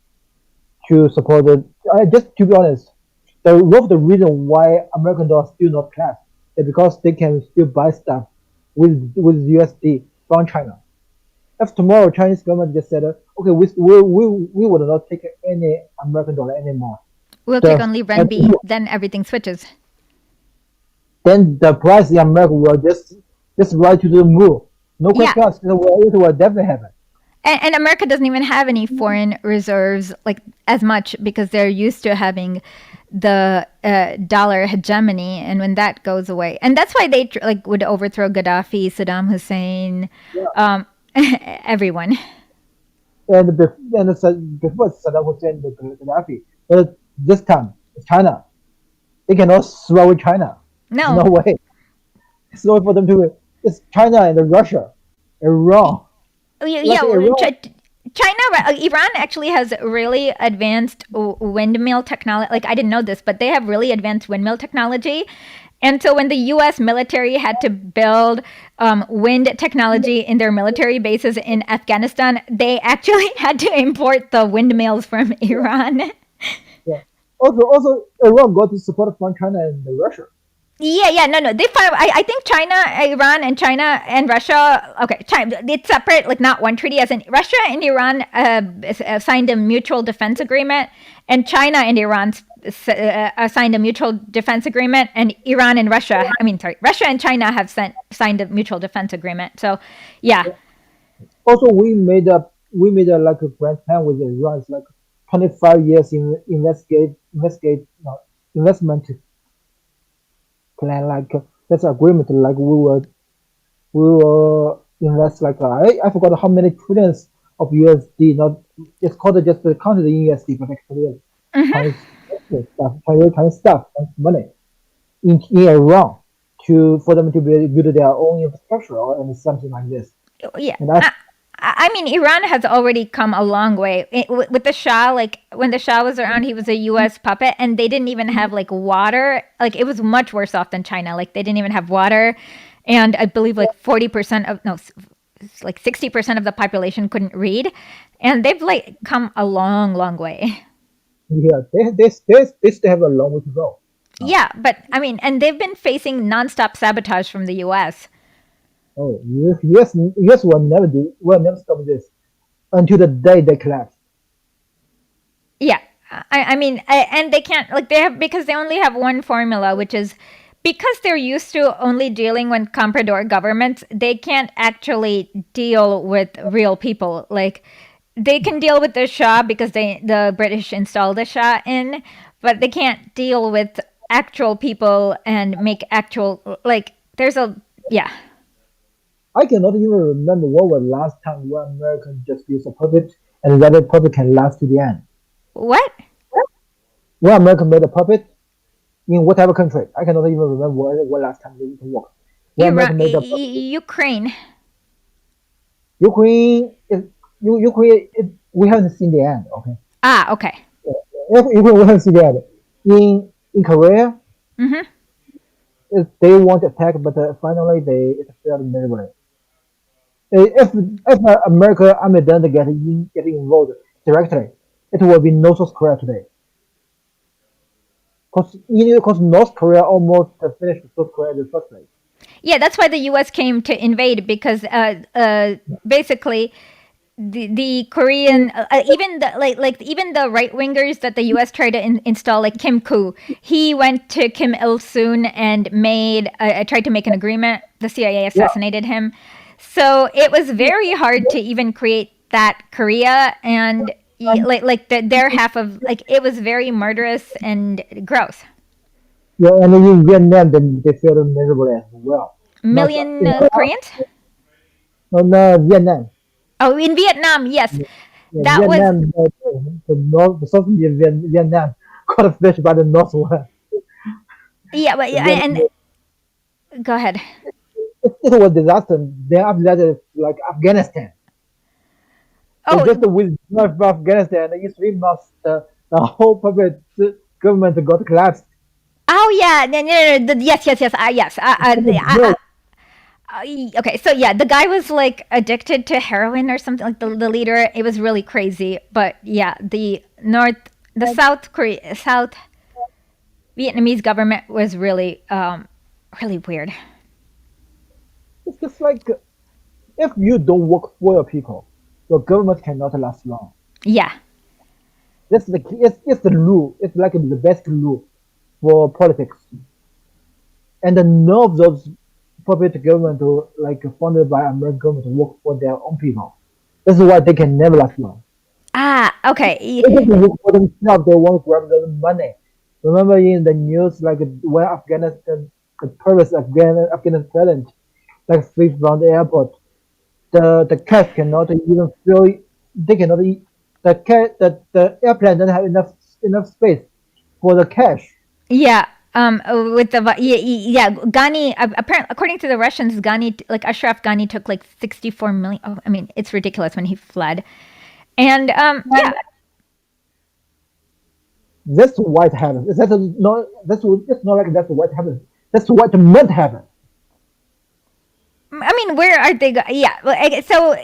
to support the. Just to be honest, one of the reason why American dollars still not collapse is because they can still buy stuff with USD from China. If tomorrow Chinese government just said, okay, we would not take any American dollar anymore, we'll take the only renminbi, then everything switches. then the price in America will just rise to the moon. No Yeah, question asked, it will definitely happen. And America doesn't even have any foreign reserves like as much because they're used to having the dollar hegemony, and when that goes away, and that's why they like would overthrow Gaddafi, Saddam Hussein, Yeah. everyone. Before Saddam Hussein, the Gaddafi, but this time it's China. They cannot throw China. No No, way. It's not for them to. It's China and Russia, Iran. yeah, Like Iran, China, Iran actually has really advanced windmill technology. Like I didn't know this, but they have really advanced windmill technology. And so when the U.S. military had to build wind technology in their military bases in Afghanistan, they actually had to import the windmills from Iran. yeah. Also, Iran got the support from China and Russia. Yeah, no. They find. I think China, Iran, and China and Russia. Okay, China. It's separate, like not one treaty. As in Russia and Iran signed a mutual defense agreement, and China and Iran signed a mutual defense agreement, and Iran and Russia. I mean, sorry, Russia and China have signed a mutual defense agreement. So, yeah, Also, we made a like a grand plan with Iran. It's like 25 years in investigate investment plan. Like that's agreement. Like we will invest like I forgot how many trillions of USD. Not it's called just counted in USD, but actually hmm Chinese Chinese stuff, Chinese money in Iran to for them to build their own infrastructure or and something like this. yeah. And that's I mean, Iran has already come a long way with the Shah. Like when the Shah was around, he was a U.S. puppet, and they didn't even have like water. Like it was much worse off than China. Like they didn't even have water, and I believe like 40% of no, like 60% of the population couldn't read, and they've like come a long, long way. yeah, they still have a long way to go. Oh, Yeah, but I mean, and they've been facing nonstop sabotage from the U.S. oh, yes, will never stop this until the day they collapse. Yeah, I mean, and they can't like they have because they only have one formula, which is because they're used to only dealing with comprador governments. They can't actually deal with real people. Like they can deal with the Shah because the British installed the Shah in, but they can't deal with actual people and make actual like there's a yeah. I cannot even remember what was last time one American just used a puppet and that puppet can last to the end. What? One American made a puppet in whatever country. I cannot even remember what last time they even worked. One Iran, American made a puppet. Ukraine. Ukraine, Ukraine, we haven't seen the end. Okay, Ah, okay. Ukraine, we haven't seen the end. In Korea, Mm-hmm. they want to attack, but finally it failed miserably. If America army doesn't get involved directly, it will be no South Korea today. Because North Korea almost finished South Korea in the first place. Yeah, that's why the U.S. came to invade because basically the Korean even the like even the right wingers that the U.S. tried to install like Kim Koo, he went to Kim Il Sung and made tried to make an agreement. The CIA Yeah, assassinated him, so it was very hard to even create that Korea and their half of like it was very murderous and gross. yeah, and in Vietnam, then they failed miserably as well. Not Million in Koreans. Vietnam. Oh, in Vietnam, yes, Yeah, that was Vietnam, the southern Vietnam caught fish by the northwest. yeah, but The yeah, and Vietnam, go ahead. it was disaster. Then after that, it's like Afghanistan. So Oh, just with Afghanistan, in 3 months, the whole puppet government got collapsed. oh yeah, yes, yes, yes, yes. No, Okay, so yeah, the guy was like addicted to heroin or something. Like the leader, it was really crazy. But yeah, the South Vietnamese government was really, really weird. it's just like if you don't work for your people, your government cannot last long. Yeah, That's the key. It's the rule. It's like the best rule for politics. And none of those puppet government like funded by American government work for their own people. This is why they can never last long. Okay. They just work for themselves. They want to grab the money. Remember in the news, like when Afghanistan, the previous Afghanistan president, like flee from the airport, the cash cannot even fill. They cannot eat. The airplane doesn't have enough space for the cash. Yeah. With the yeah, Ghani apparently, according to the Russians, Ghani, like Ashraf Ghani, took like 64 million. Oh, I mean, it's ridiculous when he fled, and yeah, That's what happens. That's not. It's not like that's what happens. That's what meant happen. I mean, where are they? Yeah, so.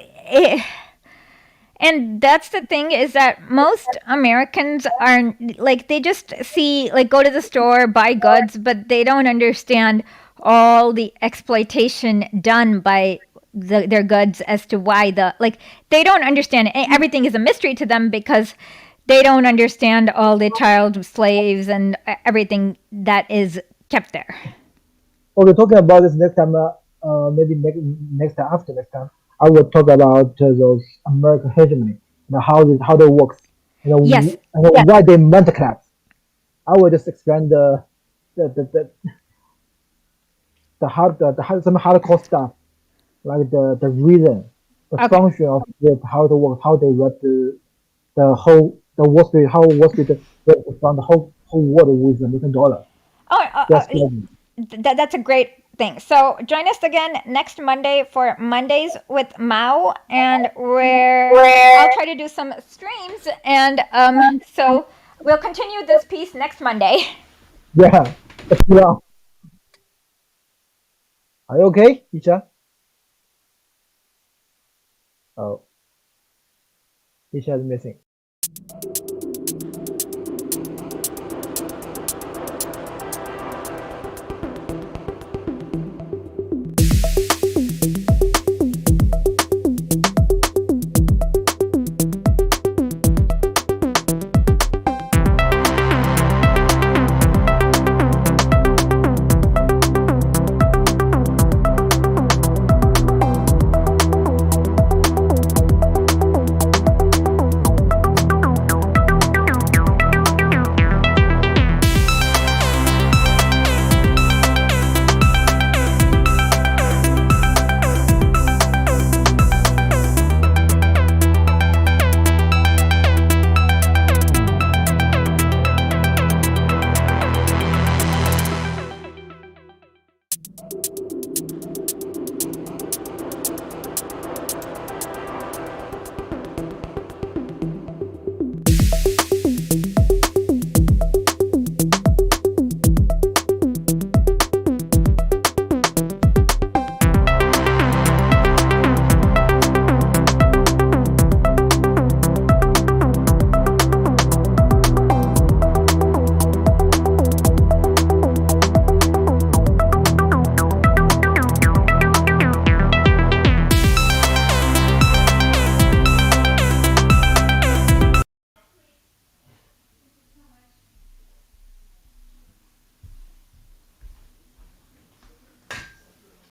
And that's the thing, is that most Americans are like, they just see, like, go to the store, buy goods, but they don't understand all the exploitation done by their goods, as to why they don't understand. Everything is a mystery to them, because they don't understand all the child slaves and everything that is kept there. Okay, talking about this next time. Maybe next time, after next time, I will talk about those American hegemony. How they works. Yes. Why they meant to collapse. I will just explain the the the, some hardcore stuff, like the reason, the Okay. function of it, how it works, how they run the Wall Street, how Wall Street from the whole world with $1 million. Oh, That's that's a great thing. So join us again next Monday for Mondays with Mao, and where I'll try to do some streams, and so we'll continue this piece next Monday. yeah. Yeah. Are you okay, Isha? Oh, Isha is missing.